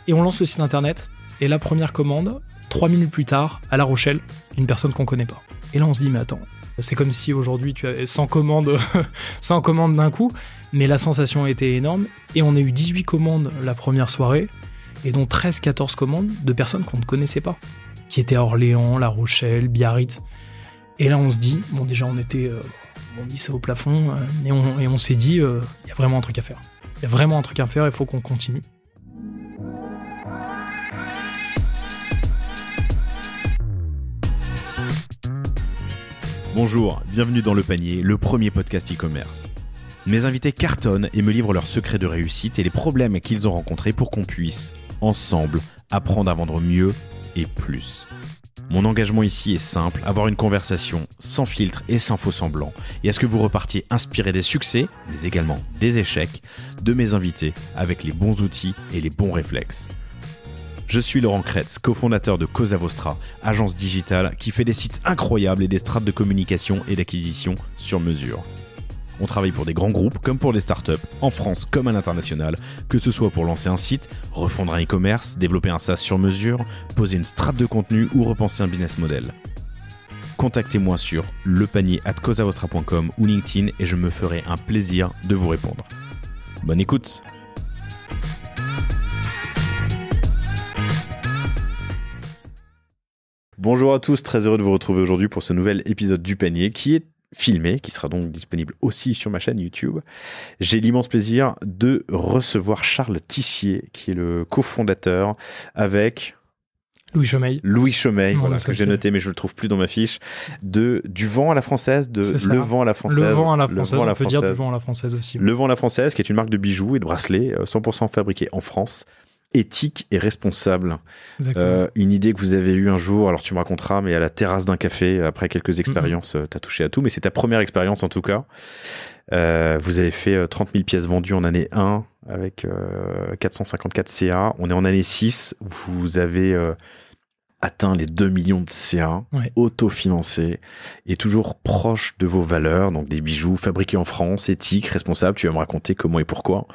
Et on lance le site internet, et la première commande, 3 minutes plus tard, à La Rochelle, d'une personne qu'on connaît pas. Et là, on se dit, mais attends, c'est comme si aujourd'hui tu avais 100 commandes, 100 commandes d'un coup, mais la sensation était énorme. Et on a eu 18 commandes la première soirée, et dont 13-14 commandes de personnes qu'on ne connaissait pas, qui étaient à Orléans, La Rochelle, Biarritz. Et là, on se dit, bon, déjà, on était, on dit c'est au plafond, et on s'est dit, il y a vraiment un truc à faire. Il y a vraiment un truc à faire, il faut qu'on continue. Bonjour, bienvenue dans Le Panier, le premier podcast e-commerce. Mes invités cartonnent et me livrent leurs secrets de réussite et les problèmes qu'ils ont rencontrés pour qu'on puisse, ensemble, apprendre à vendre mieux et plus. Mon engagement ici est simple, avoir une conversation sans filtre et sans faux semblant, et à ce que vous repartiez inspiré des succès, mais également des échecs, de mes invités avec les bons outils et les bons réflexes. Je suis Laurent Kretz, cofondateur de Cosa Vostra, agence digitale qui fait des sites incroyables et des strates de communication et d'acquisition sur mesure. On travaille pour des grands groupes comme pour des startups, en France comme à l'international, que ce soit pour lancer un site, refondre un e-commerce, développer un SaaS sur mesure, poser une strate de contenu ou repenser un business model. Contactez-moi sur lepanier@cosavostra.com ou LinkedIn et je me ferai un plaisir de vous répondre. Bonne écoute! Bonjour à tous, très heureux de vous retrouver aujourd'hui pour ce nouvel épisode du Panier qui est filmé, qui sera donc disponible aussi sur ma chaîne YouTube. J'ai l'immense plaisir de recevoir Charles Tissier, qui est le cofondateur avec Louis Chomeil, voilà, que j'ai noté mais je le trouve plus dans ma fiche, du Vent à la Française, Le Vent à la Française. Le Vent à la Française, on peut dire du Vent à la Française aussi. Le Vent à la Française, qui est une marque de bijoux et de bracelets 100% fabriqués en France. Éthique et responsable. Une idée que vous avez eue un jour, alors tu me raconteras, mais à la terrasse d'un café, après quelques expériences, t'as touché à tout, mais c'est ta première expérience en tout cas. Vous avez fait 30 000 pièces vendues en année 1 avec 454 CA. On est en année 6, vous avez atteint les 2 millions de CA, autofinancés et toujours proche de vos valeurs, donc des bijoux fabriqués en France, éthiques, responsables. Tu vas me raconter comment et pourquoi.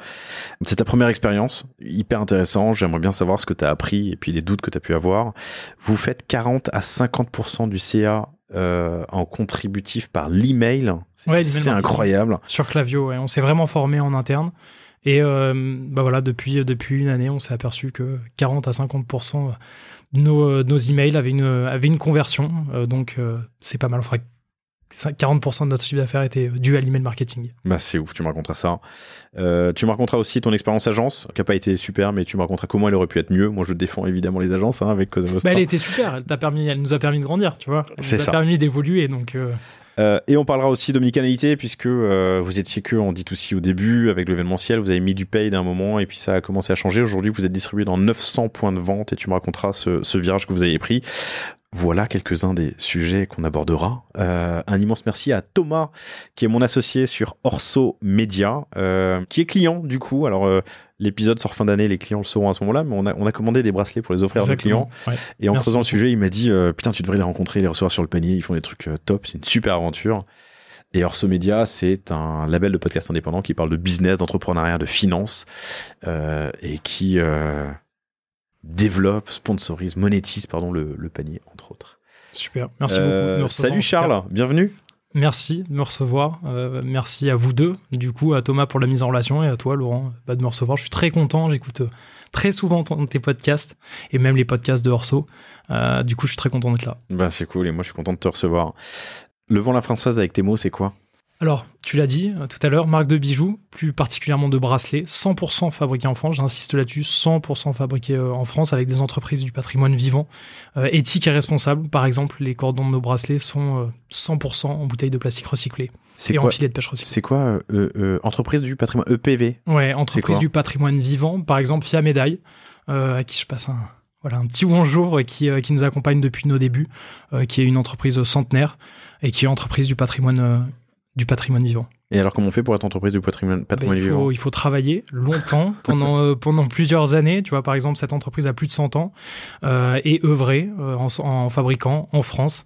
C'est ta première expérience, hyper intéressant. J'aimerais bien savoir ce que tu as appris et puis les doutes que tu as pu avoir. Vous faites 40 à 50% du CA en contributif par l'email. C'est incroyable. Sur Klaviyo, on s'est vraiment formé en interne. Et voilà, depuis une année, on s'est aperçu que 40 à 50% nos emails avaient une conversion, donc c'est pas mal. Enfin, 40% de notre chiffre d'affaires était dû à l'email marketing. Bah c'est ouf, tu me raconteras ça. Tu me raconteras aussi ton expérience agence, qui n'a pas été super, mais tu me raconteras comment elle aurait pu être mieux. Moi, je défends évidemment les agences avec Cosa Vostra. Elle était super, elle nous a permis de grandir, tu vois. Elle nous a permis d'évoluer, donc... Et on parlera aussi d'omnicanalité, puisque vous étiez que en D2C au début, avec l'événementiel, vous avez mis du paid à un moment, et puis ça a commencé à changer. Aujourd'hui, vous êtes distribué dans 900 points de vente, et tu me raconteras ce virage que vous avez pris. Voilà quelques-uns des sujets qu'on abordera. Un immense merci à Thomas, qui est mon associé sur Orso Media, qui est client du coup. Alors, l'épisode sort fin d'année, les clients le sauront à ce moment-là, mais on a commandé des bracelets pour les offrir à nos clients. Ouais. Et en creusant le sujet, il m'a dit putain, tu devrais les rencontrer, les recevoir sur le panier, ils font des trucs top, c'est une super aventure. Et Orso Media, c'est un label de podcast indépendant qui parle de business, d'entrepreneuriat, de finance, et qui... développe, sponsorise, monétise le panier, entre autres. Super, merci beaucoup de me recevoir. Salut Charles, bienvenue. Merci de me recevoir. Merci à vous deux, du coup, à Thomas pour la mise en relation et à toi, Laurent, de me recevoir. Je suis très content, j'écoute très souvent tes podcasts et même les podcasts de Orso. Du coup, je suis très content d'être là. Ben, c'est cool et moi, je suis content de te recevoir. Le Vent à la Française avec tes mots, c'est quoi ? Alors, tu l'as dit tout à l'heure, marque de bijoux, plus particulièrement de bracelets, 100% fabriqués en France, j'insiste là-dessus, 100% fabriqués en France avec des entreprises du patrimoine vivant, éthiques et responsables. Par exemple, les cordons de nos bracelets sont 100% en bouteilles de plastique recyclées en filets de pêche recyclés. C'est quoi entreprise du patrimoine EPV ? Ouais, entreprise du patrimoine vivant, par exemple Fia Médaille, à qui je passe un petit bonjour qui nous accompagne depuis nos débuts, qui est une entreprise centenaire et qui est entreprise du patrimoine vivant. Et alors, comment on fait pour être entreprise du patrimoine vivant ? Il faut travailler longtemps, pendant plusieurs années. Tu vois, par exemple, cette entreprise a plus de 100 ans et œuvrer en fabriquant en France,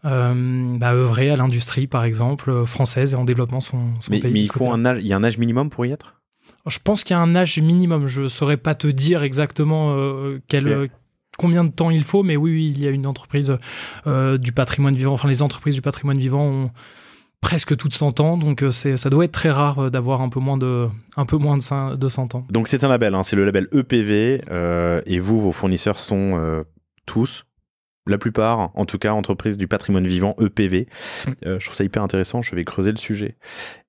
œuvrer à l'industrie, par exemple, française et en développant son pays. Mais il y a un âge minimum pour y être ? Je pense qu'il y a un âge minimum. Je saurais pas te dire exactement combien de temps il faut, mais oui, il y a une entreprise du patrimoine vivant. Enfin, les entreprises du patrimoine vivant ont presque toutes 100 ans, donc ça doit être très rare d'avoir un peu moins de 100 ans. Donc c'est un label, c'est le label EPV, et vous, vos fournisseurs sont tous, la plupart, en tout cas, entreprises du patrimoine vivant, EPV. Je trouve ça hyper intéressant, je vais creuser le sujet.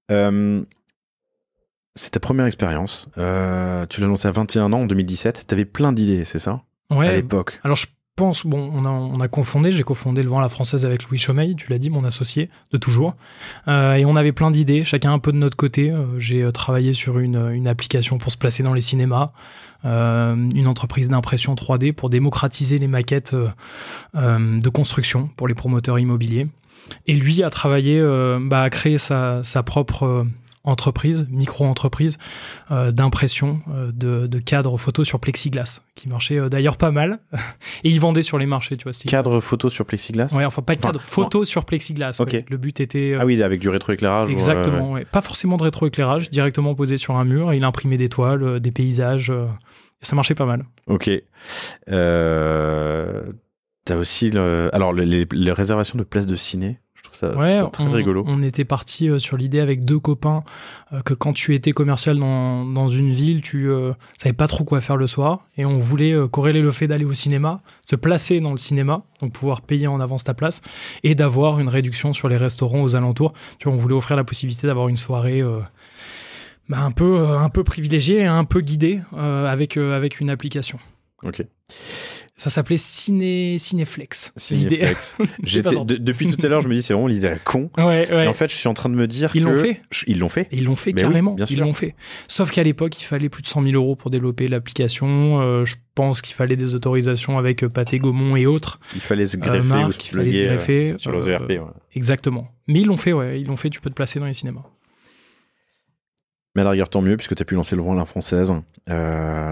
C'est ta première expérience, tu l'as lancé à 21 ans, en 2017, t'avais plein d'idées, c'est ça ? Ouais, à l'époque. Alors je pense, j'ai cofondé Le Vent à la Française avec Louis Chomeil, tu l'as dit, mon associé de toujours, et on avait plein d'idées, chacun un peu de notre côté. J'ai travaillé sur une application pour se placer dans les cinémas, une entreprise d'impression 3D pour démocratiser les maquettes de construction pour les promoteurs immobiliers, et lui a travaillé à créer sa propre entreprise, micro-entreprise d'impression de cadres photos sur plexiglas, qui marchait d'ailleurs pas mal. Et ils vendaient sur les marchés, tu vois. Cadres photos sur plexiglas ? Ouais, enfin pas cadres, photos sur plexiglas. Okay. Ouais. Le but était... Ah oui, avec du rétroéclairage. Exactement, ouais. Pas forcément de rétroéclairage, directement posé sur un mur. Il imprimait des toiles, des paysages, et ça marchait pas mal. Ok. T'as aussi les réservations de places de ciné. Ça, très rigolo. On était parti sur l'idée avec deux copains que quand tu étais commercial dans une ville, tu savais pas trop quoi faire le soir, et on voulait corréler le fait d'aller au cinéma, se placer dans le cinéma, donc pouvoir payer en avance ta place, et d'avoir une réduction sur les restaurants aux alentours. Tu vois, on voulait offrir la possibilité d'avoir une soirée un peu privilégiée, un peu guidée avec une application. Ok. Ça s'appelait Cinéflex. Cinéflex. Depuis tout à l'heure, je me dis, c'est vraiment l'idée à la con. Ouais. Et en fait, je suis en train de me dire Ils l'ont fait. Ils l'ont fait. Ils l'ont fait, carrément. Oui, ils l'ont fait. Sauf qu'à l'époque, il fallait plus de 100 000 € pour développer l'application. Je pense qu'il fallait des autorisations avec Pathé Gaumont et autres. Il fallait se greffer sur leurs ERP. Exactement. Mais ils l'ont fait, ouais. Ils l'ont fait, tu peux te placer dans les cinémas. Mais à la rigueur, tant mieux, puisque tu as pu lancer Le Vent à la Française.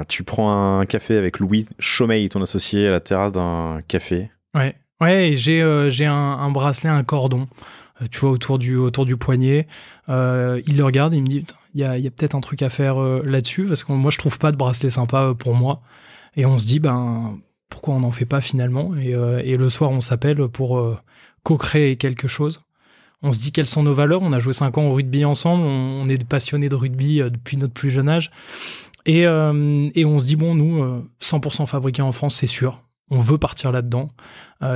Tu prends un café avec Louis Chomeil, ton associé, à la terrasse d'un café. Ouais, et j'ai un bracelet, un cordon, tu vois, autour du poignet. Il le regarde et il me dit, il y a peut-être un truc à faire là-dessus, parce que moi, je trouve pas de bracelet sympa pour moi. Et on se dit, pourquoi on n'en fait pas finalement ? Et le soir, on s'appelle pour co-créer quelque chose. On se dit quelles sont nos valeurs. On a joué 5 ans au rugby ensemble. On est passionnés de rugby depuis notre plus jeune âge. Et on se dit, nous, 100% fabriqué en France, c'est sûr. On veut partir là-dedans.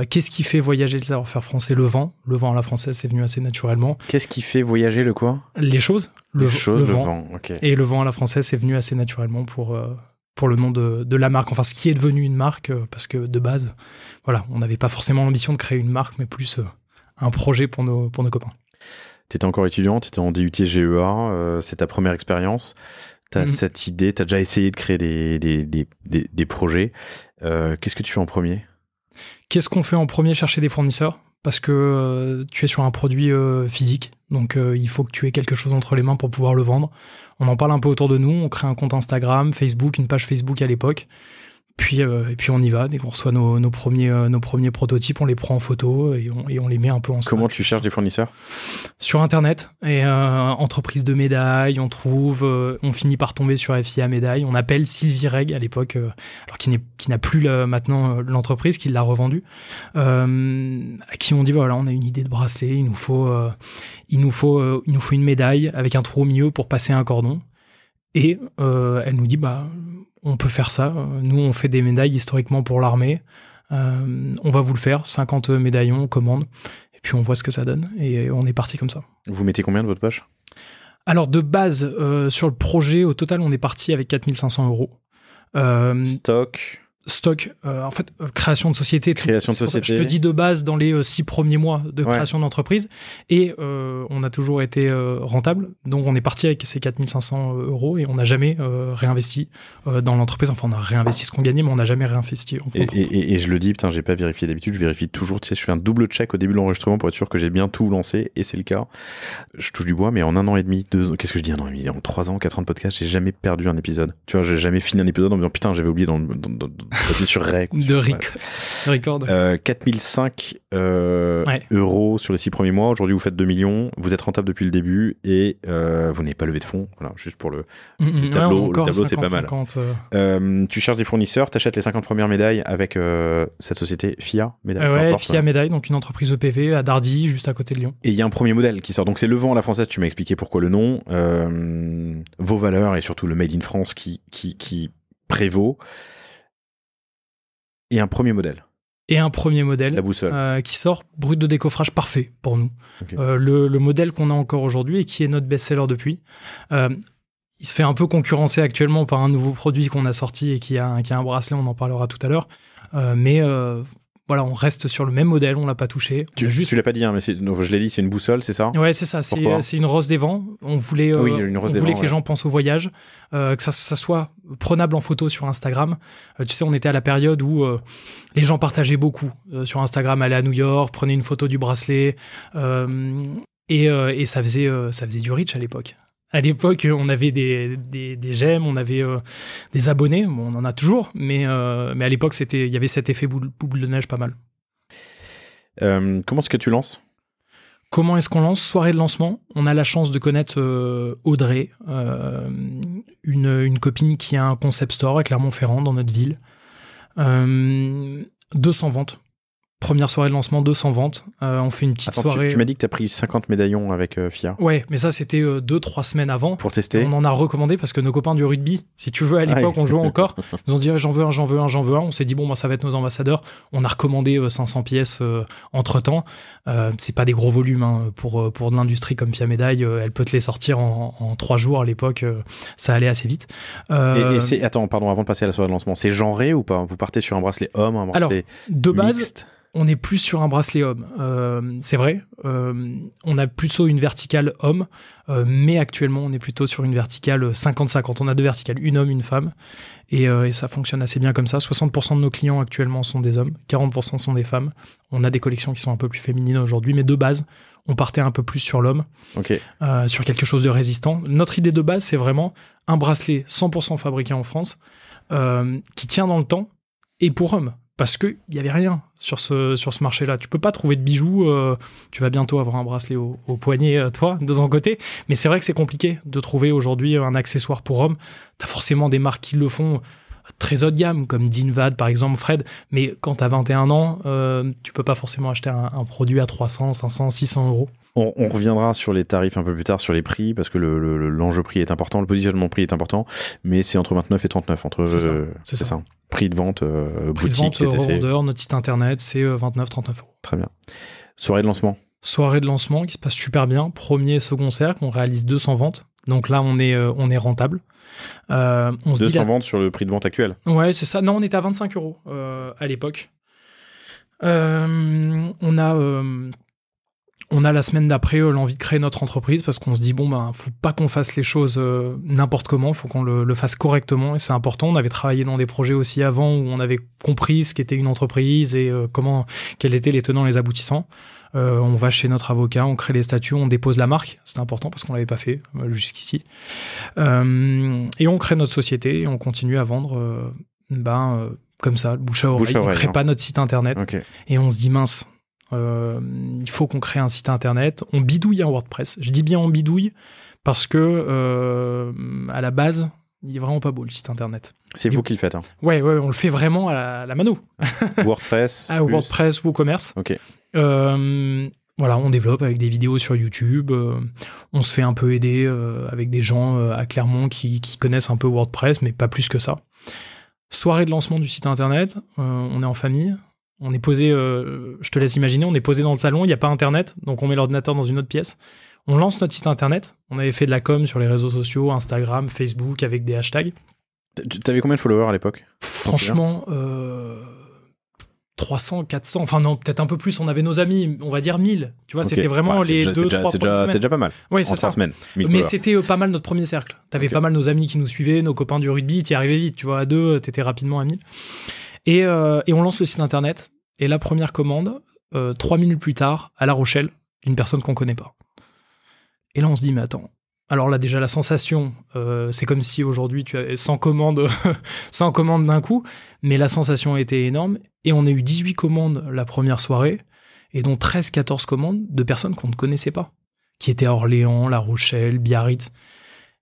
Qu'est-ce qui fait voyager le savoir-faire français ? Le vent. Le vent à la française, c'est venu assez naturellement. Qu'est-ce qui fait voyager le quoi ? Les choses. Le vent. Ok. Et le vent à la française, c'est venu assez naturellement pour le nom de la marque. Enfin, ce qui est devenu une marque, parce que de base, voilà, on n'avait pas forcément l'ambition de créer une marque, mais plus... un projet pour nos copains. Tu étais encore étudiant, tu étais en DUT GEA, c'est ta première expérience. Tu as cette idée, tu as déjà essayé de créer des projets. Qu'est-ce que tu fais en premier ? Qu'est-ce qu'on fait en premier ? Chercher des fournisseurs, parce que tu es sur un produit physique, donc il faut que tu aies quelque chose entre les mains pour pouvoir le vendre. On en parle un peu autour de nous, on crée un compte Instagram, Facebook, une page Facebook à l'époque. Et puis on y va, dès qu'on reçoit nos premiers prototypes, on les prend en photo et on les met un peu ensemble. Comment tu cherches des fournisseurs ? Sur Internet, et entreprise de médailles, on trouve, on finit par tomber sur FIA Médaille, on appelle Sylvie Reg à l'époque, alors qui n'a plus maintenant l'entreprise, qui l'a revendue, à qui on dit voilà, on a une idée de bracelet, il nous faut une médaille avec un trou au milieu pour passer un cordon. Et elle nous dit on peut faire ça. Nous, on fait des médailles historiquement pour l'armée. On va vous le faire. 50 médaillons, on commande. Et puis, on voit ce que ça donne. Et on est parti comme ça. Vous mettez combien de votre poche ? Alors, de base, sur le projet, au total, on est parti avec 4 500 €. Stock, en fait, création de société. Je te dis de base dans les 6 premiers mois de création d'entreprise. Et on a toujours été rentable. Donc, on est parti avec ces 4 500 € et on n'a jamais réinvesti dans l'entreprise. Enfin, on a réinvesti ce qu'on gagnait, mais on n'a jamais réinvesti. Et je le dis, j'ai pas vérifié d'habitude. Je vérifie toujours. Tu sais, je fais un double check au début de l'enregistrement pour être sûr que j'ai bien tout lancé. Et c'est le cas. Je touche du bois, mais en 1 an et demi, 2 ans. Qu'est-ce que je dis 1 an et demi ? En 3 ans, 4 ans de podcast, j'ai jamais perdu un épisode. Tu vois, j'ai jamais fini un épisode en me disant putain, j'avais oublié T'appuies sur Rec. De record. 4005 euros sur les 6 premiers mois. Aujourd'hui, vous faites 2 millions. Vous êtes rentable depuis le début et vous n'avez pas levé de fonds. Voilà, juste pour le tableau. Le tableau, c'est pas mal. 50, tu cherches des fournisseurs, t'achètes les 50 premières médailles avec cette société FIA Médaille. FIA Médaille, donc une entreprise EPV à Dardy, juste à côté de Lyon. Et il y a un premier modèle qui sort. Donc c'est le vent à la française. Tu m'as expliqué pourquoi le nom. Vos valeurs et surtout le Made in France qui prévaut. Et un premier modèle. La boussole. Qui sort brut de décoffrage parfait pour nous. Okay. Le modèle qu'on a encore aujourd'hui et qui est notre best-seller depuis. Il se fait un peu concurrencer actuellement par un nouveau produit qu'on a sorti et qui a un bracelet, on en parlera tout à l'heure. Mais voilà, on reste sur le même modèle, on l'a pas touché. Tu l'as pas dit, hein, mais je l'ai dit, c'est une boussole, c'est ça ? Ouais, c'est ça, c'est une rose des vents. On voulait, que les gens pensent au voyage, que ça soit prenable en photo sur Instagram. Tu sais, on était à la période où les gens partageaient beaucoup sur Instagram, allaient à New York, prenaient une photo du bracelet, et ça faisait du reach à l'époque. À l'époque, on avait des j'aime, on avait des abonnés. Bon, on en a toujours, mais à l'époque, il y avait cet effet boule de neige pas mal. Comment est-ce que tu lances ? Comment est-ce qu'on lance ? Soirée de lancement. On a la chance de connaître Audrey, une copine qui a un concept store à Clermont-Ferrand, dans notre ville. 200 ventes. Première soirée de lancement, 200 ventes. On fait une petite soirée. Tu m'as dit que tu as pris 50 médaillons avec FIA. Ouais, mais ça, c'était 2-3 semaines avant. Pour tester. On en a recommandé parce que nos copains du rugby, si tu veux, à l'époque, on jouait encore. Ils ont dit j'en veux un. On s'est dit, bon, ça va être nos ambassadeurs. On a recommandé 500 pièces entre-temps. C'est pas des gros volumes hein, pour de l'industrie comme FIA Médaille. Elle peut te les sortir en 3 jours à l'époque. Ça allait assez vite. Attends, pardon, avant de passer à la soirée de lancement, c'est genré ou pas ? Vous partez sur un bracelet homme, un bracelet de base, mixte ? On est plus sur un bracelet homme, c'est vrai. On a plutôt une verticale homme, mais actuellement, on est plutôt sur une verticale 50-50. On a 2 verticales, une homme, une femme, et ça fonctionne assez bien comme ça. 60% de nos clients actuellement sont des hommes, 40% sont des femmes. On a des collections qui sont un peu plus féminines aujourd'hui, mais de base, on partait un peu plus sur l'homme, sur quelque chose de résistant. Notre idée de base, c'est vraiment un bracelet 100% fabriqué en France, qui tient dans le temps, et pour hommes. Parce qu'il n'y avait rien sur ce marché-là. Tu peux pas trouver de bijoux. Tu vas bientôt avoir un bracelet au poignet, toi, de ton côté. Mais c'est vrai que c'est compliqué de trouver aujourd'hui un accessoire pour homme. Tu as forcément des marques qui le font très haut de gamme, comme Dinvad, par exemple, Fred. Mais quand tu as 21 ans, tu peux pas forcément acheter un produit à 300, 500, 600 euros. On reviendra sur les tarifs un peu plus tard, sur les prix, parce que l'enjeu prix est important, le positionnement prix est important, mais c'est entre 29 et 39. C'est ça. Prix de vente, boutique, prix de vente, revendeur, notre site internet, c'est 29-39 euros. Très bien. Soirée de lancement. Soirée de lancement qui se passe super bien. Premier et second cercle, on réalise 200 ventes. Donc là, on est rentable. 200 ventes sur le prix de vente actuel. Ouais, c'est ça. Non, on était à 25 euros à l'époque. On a la semaine d'après l'envie de créer notre entreprise parce qu'on se dit faut pas qu'on fasse les choses n'importe comment, faut qu'on le fasse correctement et c'est important. On avait travaillé dans des projets aussi avant où on avait compris ce qu'était une entreprise et quels étaient les tenants et les aboutissants. On va chez notre avocat, on crée les statuts, on dépose la marque, c'est important parce qu'on l'avait pas fait jusqu'ici. Et on crée notre société et on continue à vendre comme ça, bouche à oreille. On crée pas notre site internet et on se dit mince. Il faut qu'on crée un site internet. On bidouille un WordPress. Je dis bien on bidouille parce que à la base, il est vraiment pas beau le site internet. C'est vous qui le faites. Hein. Ouais, on le fait vraiment à la mano. WordPress. WordPress, WooCommerce. Ok. Voilà, on développe avec des vidéos sur YouTube. On se fait un peu aider avec des gens à Clermont qui connaissent un peu WordPress, mais pas plus que ça. Soirée de lancement du site internet. On est en famille. On est posé, je te laisse imaginer, on est posé dans le salon, il n'y a pas internet, donc on met l'ordinateur dans une autre pièce. On lance notre site internet. On avait fait de la com sur les réseaux sociaux, Instagram, Facebook, avec des hashtags. T'avais combien de followers à l'époque ? Franchement, 300, 400, enfin non, peut-être un peu plus. On avait nos amis, on va dire 1000. Tu vois, c'était vraiment les 2-3 premières semaines. C'est déjà pas mal. Oui, c'est ça. Semaines, mais c'était pas mal notre premier cercle. T'avais pas mal nos amis qui nous suivaient, nos copains du rugby, t'y arrivais vite. Tu vois, à 2, t'étais rapidement à 1000. Et on lance le site internet. Et la première commande, 3 minutes plus tard, à La Rochelle, d'une personne qu'on connaît pas. Et là, on se dit, mais attends, Alors là, déjà, la sensation, c'est comme si aujourd'hui tu avais 100 commandes, 100 commandes d'un coup, mais la sensation a été énorme. Et on a eu 18 commandes la première soirée, et dont 13-14 commandes de personnes qu'on ne connaissait pas, qui étaient à Orléans, La Rochelle, Biarritz.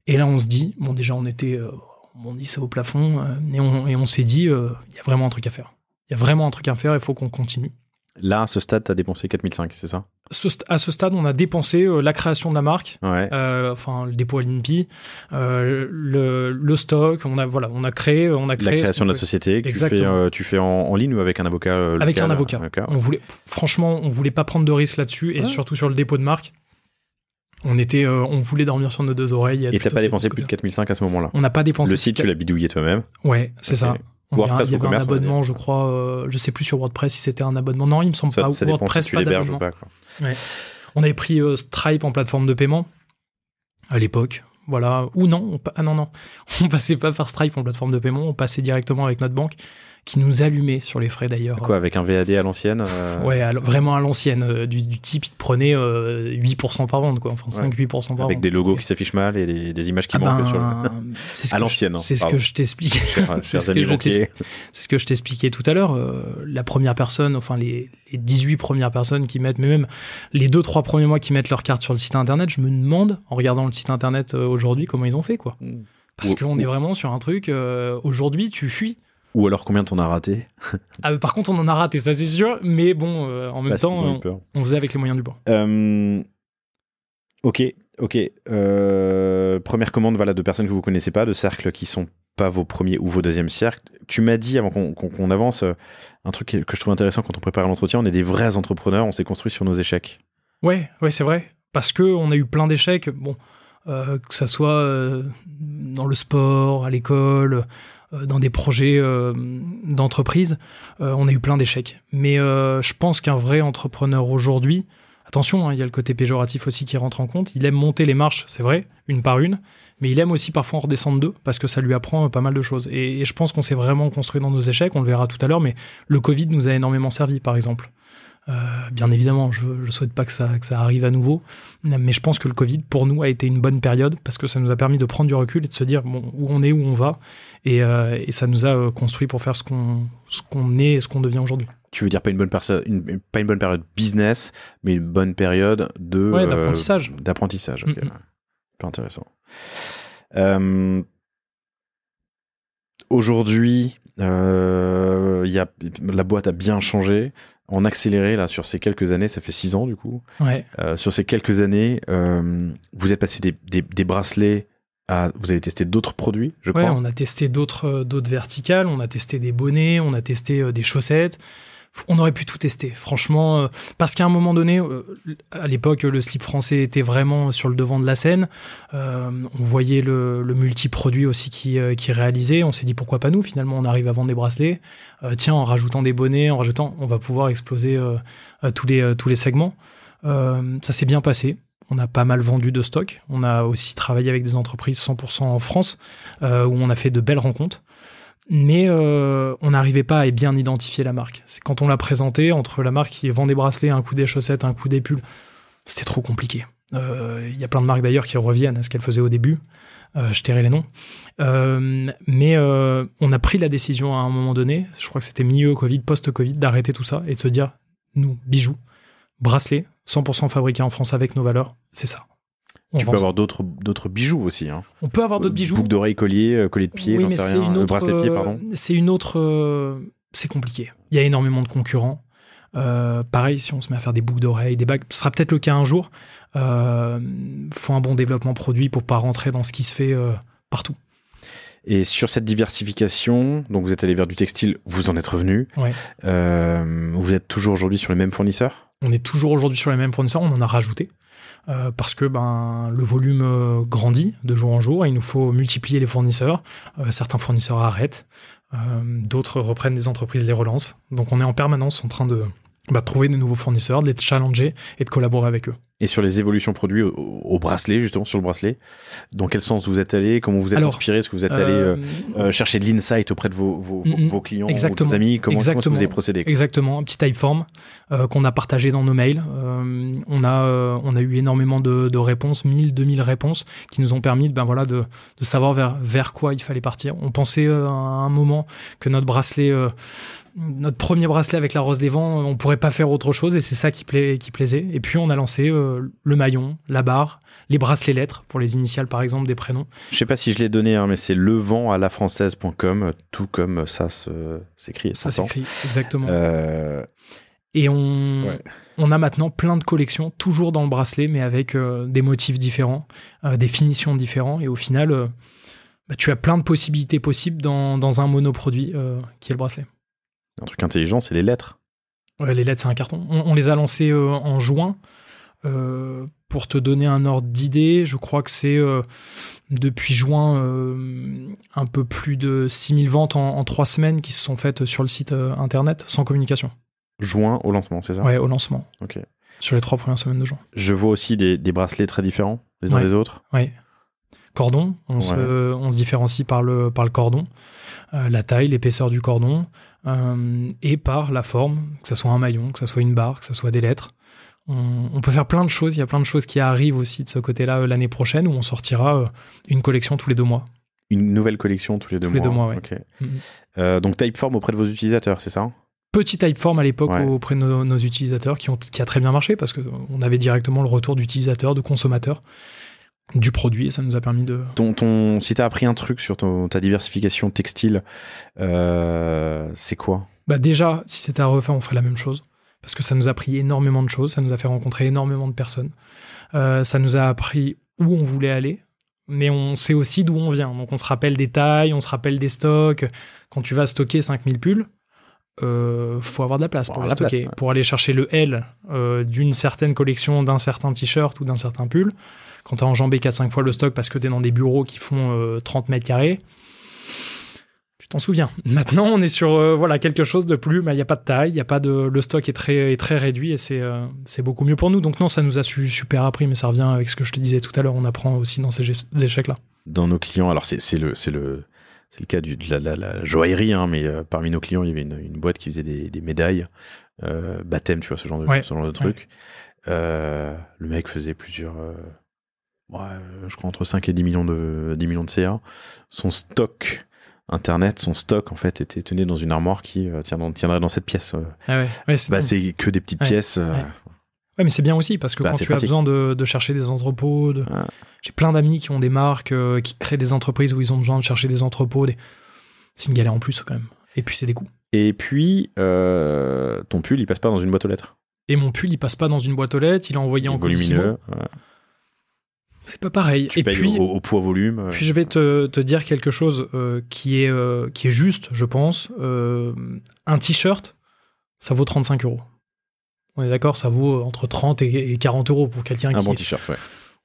Et là, on se dit, bon, déjà, on dit c'est au plafond, et on s'est dit, il y a vraiment un truc à faire. Il y a vraiment un truc à faire, il faut qu'on continue. Là, à ce stade, tu as dépensé 4005, c'est ça? À ce stade, on a dépensé la création de la marque, Ouais. le dépôt à l'INPI, le stock, on a créé La création de la société, que tu fais en ligne ou avec un avocat local? Avec un avocat. On voulait pas prendre de risques là-dessus, et surtout sur le dépôt de marque. On voulait dormir sur nos deux oreilles. Et t'as pas dépensé plus de 4005 à ce moment-là? On n'a pas dépensé. Le site, tu l'as bidouillé toi-même? Ouais, c'est ça. Il y avait un abonnement, je crois. crois. Je sais plus sur WordPress si c'était un abonnement. Non, il me semble pas. Ça WordPress, si tu l'héberges ou pas. Ouais. On avait pris Stripe en plateforme de paiement à l'époque. Voilà. Ou non. Non. On passait pas par Stripe en plateforme de paiement. On passait directement avec notre banque, qui nous allumait sur les frais d'ailleurs. Quoi, avec un VAD à l'ancienne? Ouais, vraiment à l'ancienne. Du type, il te prenait 8% par vente, quoi. Enfin, 5-8% par vente. Avec des logos qui s'affichent mal et des images qui manquent sur à l'ancienne. C'est ce que je t'expliquais. C'est ce que je t'expliquais tout à l'heure. La première personne, enfin les 18 premières personnes qui mettent, mais même les 2-3 premiers mois qui mettent leur carte sur le site internet, je me demande, en regardant le site internet aujourd'hui, comment ils ont fait, quoi. Parce qu'on est vraiment sur un truc, aujourd'hui, tu fuis. Ou alors combien t'en as raté? Par contre, on en a raté, ça c'est sûr, mais bon, en même temps, on faisait avec les moyens du bord. Ok. Première commande, voilà, de personnes que vous connaissez pas, de cercles qui sont pas vos premiers ou vos deuxièmes cercles. Tu m'as dit, avant qu'on avance, un truc que je trouve intéressant quand on prépare l'entretien, on est des vrais entrepreneurs, on s'est construit sur nos échecs. Ouais, c'est vrai. Parce qu'on a eu plein d'échecs, que ça soit dans le sport, à l'école, dans des projets d'entreprise, on a eu plein d'échecs. Mais je pense qu'un vrai entrepreneur aujourd'hui, attention, il y a le côté péjoratif aussi qui rentre en compte, il aime monter les marches, c'est vrai, une par une, mais il aime aussi parfois en redescendre deux, parce que ça lui apprend pas mal de choses. Et je pense qu'on s'est vraiment construit dans nos échecs, on le verra tout à l'heure, mais le Covid nous a énormément servi, par exemple. Bien évidemment, je ne souhaite pas que ça arrive à nouveau, mais je pense que le Covid, pour nous, a été une bonne période, parce que ça nous a permis de prendre du recul et de se dire où on est, où on va, et ça nous a construit pour faire ce qu'on est et ce qu'on devient aujourd'hui. Tu veux dire pas une bonne période business, mais une bonne période d'apprentissage. D'apprentissage, ok. Pas intéressant. Aujourd'hui, la boîte a bien changé. En accéléré, là, sur ces quelques années, ça fait 6 ans, du coup. Ouais. Sur ces quelques années, vous êtes passé des bracelets à... Vous avez testé d'autres produits, je crois. Ouais, on a testé d'autres verticales, on a testé des bonnets, on a testé des chaussettes. On aurait pu tout tester, franchement, parce qu'à un moment donné, à l'époque, le slip français était vraiment sur le devant de la scène. On voyait le multi-produit aussi qui réalisait. On s'est dit pourquoi pas nous, finalement, on arrive à vendre des bracelets. Tiens, en rajoutant des bonnets, on va pouvoir exploser tous les segments. Ça s'est bien passé. On a pas mal vendu de stock. On a aussi travaillé avec des entreprises 100% en France, où on a fait de belles rencontres. Mais on n'arrivait pas à bien identifier la marque. C'est quand on l'a présenté, entre la marque qui vend des bracelets, un coup des chaussettes, un coup des pulls, c'était trop compliqué. Y a plein de marques d'ailleurs qui reviennent à ce qu'elles faisaient au début. Je tairai les noms. Mais on a pris la décision à un moment donné, je crois que c'était milieu Covid, post-Covid, d'arrêter tout ça et de se dire, nous, bijoux, bracelets, 100% fabriqués en France avec nos valeurs, c'est ça. Tu peux avoir d'autres bijoux aussi. Hein. On peut avoir d'autres bijoux. Boucle d'oreille, collier, collier de pied, j'en sais rien. Bracelet de pied, pardon. C'est une autre... c'est compliqué. Il y a énormément de concurrents. Pareil, si on se met à faire des boucles d'oreilles, des bagues, ce sera peut-être le cas un jour. Faut un bon développement produit pour pas rentrer dans ce qui se fait partout. Et sur cette diversification, donc vous êtes allé vers du textile, vous en êtes revenu. Ouais. Vous êtes toujours aujourd'hui sur les mêmes fournisseurs ? On est toujours aujourd'hui sur les mêmes fournisseurs, on en a rajouté. Parce que le volume grandit de jour en jour et il nous faut multiplier les fournisseurs. Certains fournisseurs arrêtent, d'autres reprennent des entreprises, les relancent. Donc on est en permanence en train de trouver de nouveaux fournisseurs, de les challenger et de collaborer avec eux. Et sur les évolutions produits au bracelet, justement, sur le bracelet, dans quel sens vous êtes allé? Comment vous êtes inspiré? Est-ce que vous êtes allé chercher de l'insight auprès de vos clients, vos amis? Comment est-ce que vous avez procédé? Exactement, un petit typeform qu'on a partagé dans nos mails. On a eu énormément de réponses, 1000, 2000 réponses, qui nous ont permis de savoir vers quoi il fallait partir. On pensait à un moment que notre premier bracelet avec la Rose des Vents, on pourrait pas faire autre chose et c'est ça qui plaisait. Et puis on a lancé le maillon, la barre, les bracelets lettres pour les initiales par exemple des prénoms. Je sais pas si je l'ai donné, mais c'est levent-à-la-française.com, tout comme ça s'écrit. Ça s'écrit, exactement. Et on a maintenant plein de collections, toujours dans le bracelet, mais avec des motifs différents, des finitions différentes. Et au final, tu as plein de possibilités possibles dans un monoproduit qui est le bracelet. Un truc intelligent, c'est les lettres. Ouais, les lettres, c'est un carton. On les a lancées en juin. Pour te donner un ordre d'idée, je crois que c'est depuis juin un peu plus de 6000 ventes en 3 semaines qui se sont faites sur le site internet, sans communication. Juin au lancement, c'est ça? Ouais, au lancement. Ok. Sur les 3 premières semaines de juin. Je vois aussi des bracelets très différents les uns des autres. Oui. Cordon, on se différencie par le cordon, la taille, l'épaisseur du cordon, et par la forme, que ce soit un maillon, que ce soit une barre, que ce soit des lettres. On peut faire plein de choses. Il y a plein de choses qui arrivent aussi de ce côté-là l'année prochaine où on sortira une collection tous les 2 mois. Une nouvelle collection tous les 2 mois. Tous les 2 mois, oui. Okay. Donc Typeform auprès de vos utilisateurs, c'est ça? Petit Typeform à l'époque auprès de nos utilisateurs qui a très bien marché parce qu'on avait directement le retour d'utilisateurs, de consommateurs du produit et ça nous a permis de... Si tu as appris un truc sur ta diversification textile, c'est quoi? Déjà, si c'était à refaire, on ferait la même chose. Parce que ça nous a appris énormément de choses, ça nous a fait rencontrer énormément de personnes. Ça nous a appris où on voulait aller, mais on sait aussi d'où on vient. Donc on se rappelle des tailles, on se rappelle des stocks. Quand tu vas stocker 5000 pulls, faut avoir de la place pour les stocker. Pour aller chercher le L d'une certaine collection, d'un certain t-shirt ou d'un certain pull, quand tu as enjambé 4-5 fois le stock parce que tu es dans des bureaux qui font 30 mètres carrés, tu t'en souviens. Maintenant, on est sur quelque chose de plus, il n'y a pas de taille, y a pas le stock est très réduit et c'est beaucoup mieux pour nous. Donc non, ça nous a super appris, mais ça revient avec ce que je te disais tout à l'heure, on apprend aussi dans ces échecs-là. Dans nos clients, alors c'est le cas de la joaillerie, mais parmi nos clients, il y avait une boîte qui faisait des médailles, baptême, tu vois, ce genre de truc. Le mec faisait plusieurs... je crois entre 5 et 10 millions de CA. Son stock internet, en fait tenait dans une armoire qui tiendrait dans cette pièce. C'est que des petites pièces. Ouais, mais c'est bien aussi parce que quand tu as besoin de chercher des entrepôts, j'ai plein d'amis qui ont des marques, qui créent des entreprises où ils ont besoin de chercher des entrepôts. C'est une galère en plus quand même. Et puis c'est des coûts. Et puis ton pull, il passe pas dans une boîte aux lettres. Et mon pull, il passe pas dans une boîte aux lettres. Il est envoyé en volumineux. C'est pas pareil. Tu payes au poids volume. Puis je vais te dire quelque chose qui est juste, je pense. Un t-shirt, ça vaut 35 €. On est d'accord, ça vaut entre 30 et 40 € pour quelqu'un qui... Un bon t-shirt, ouais.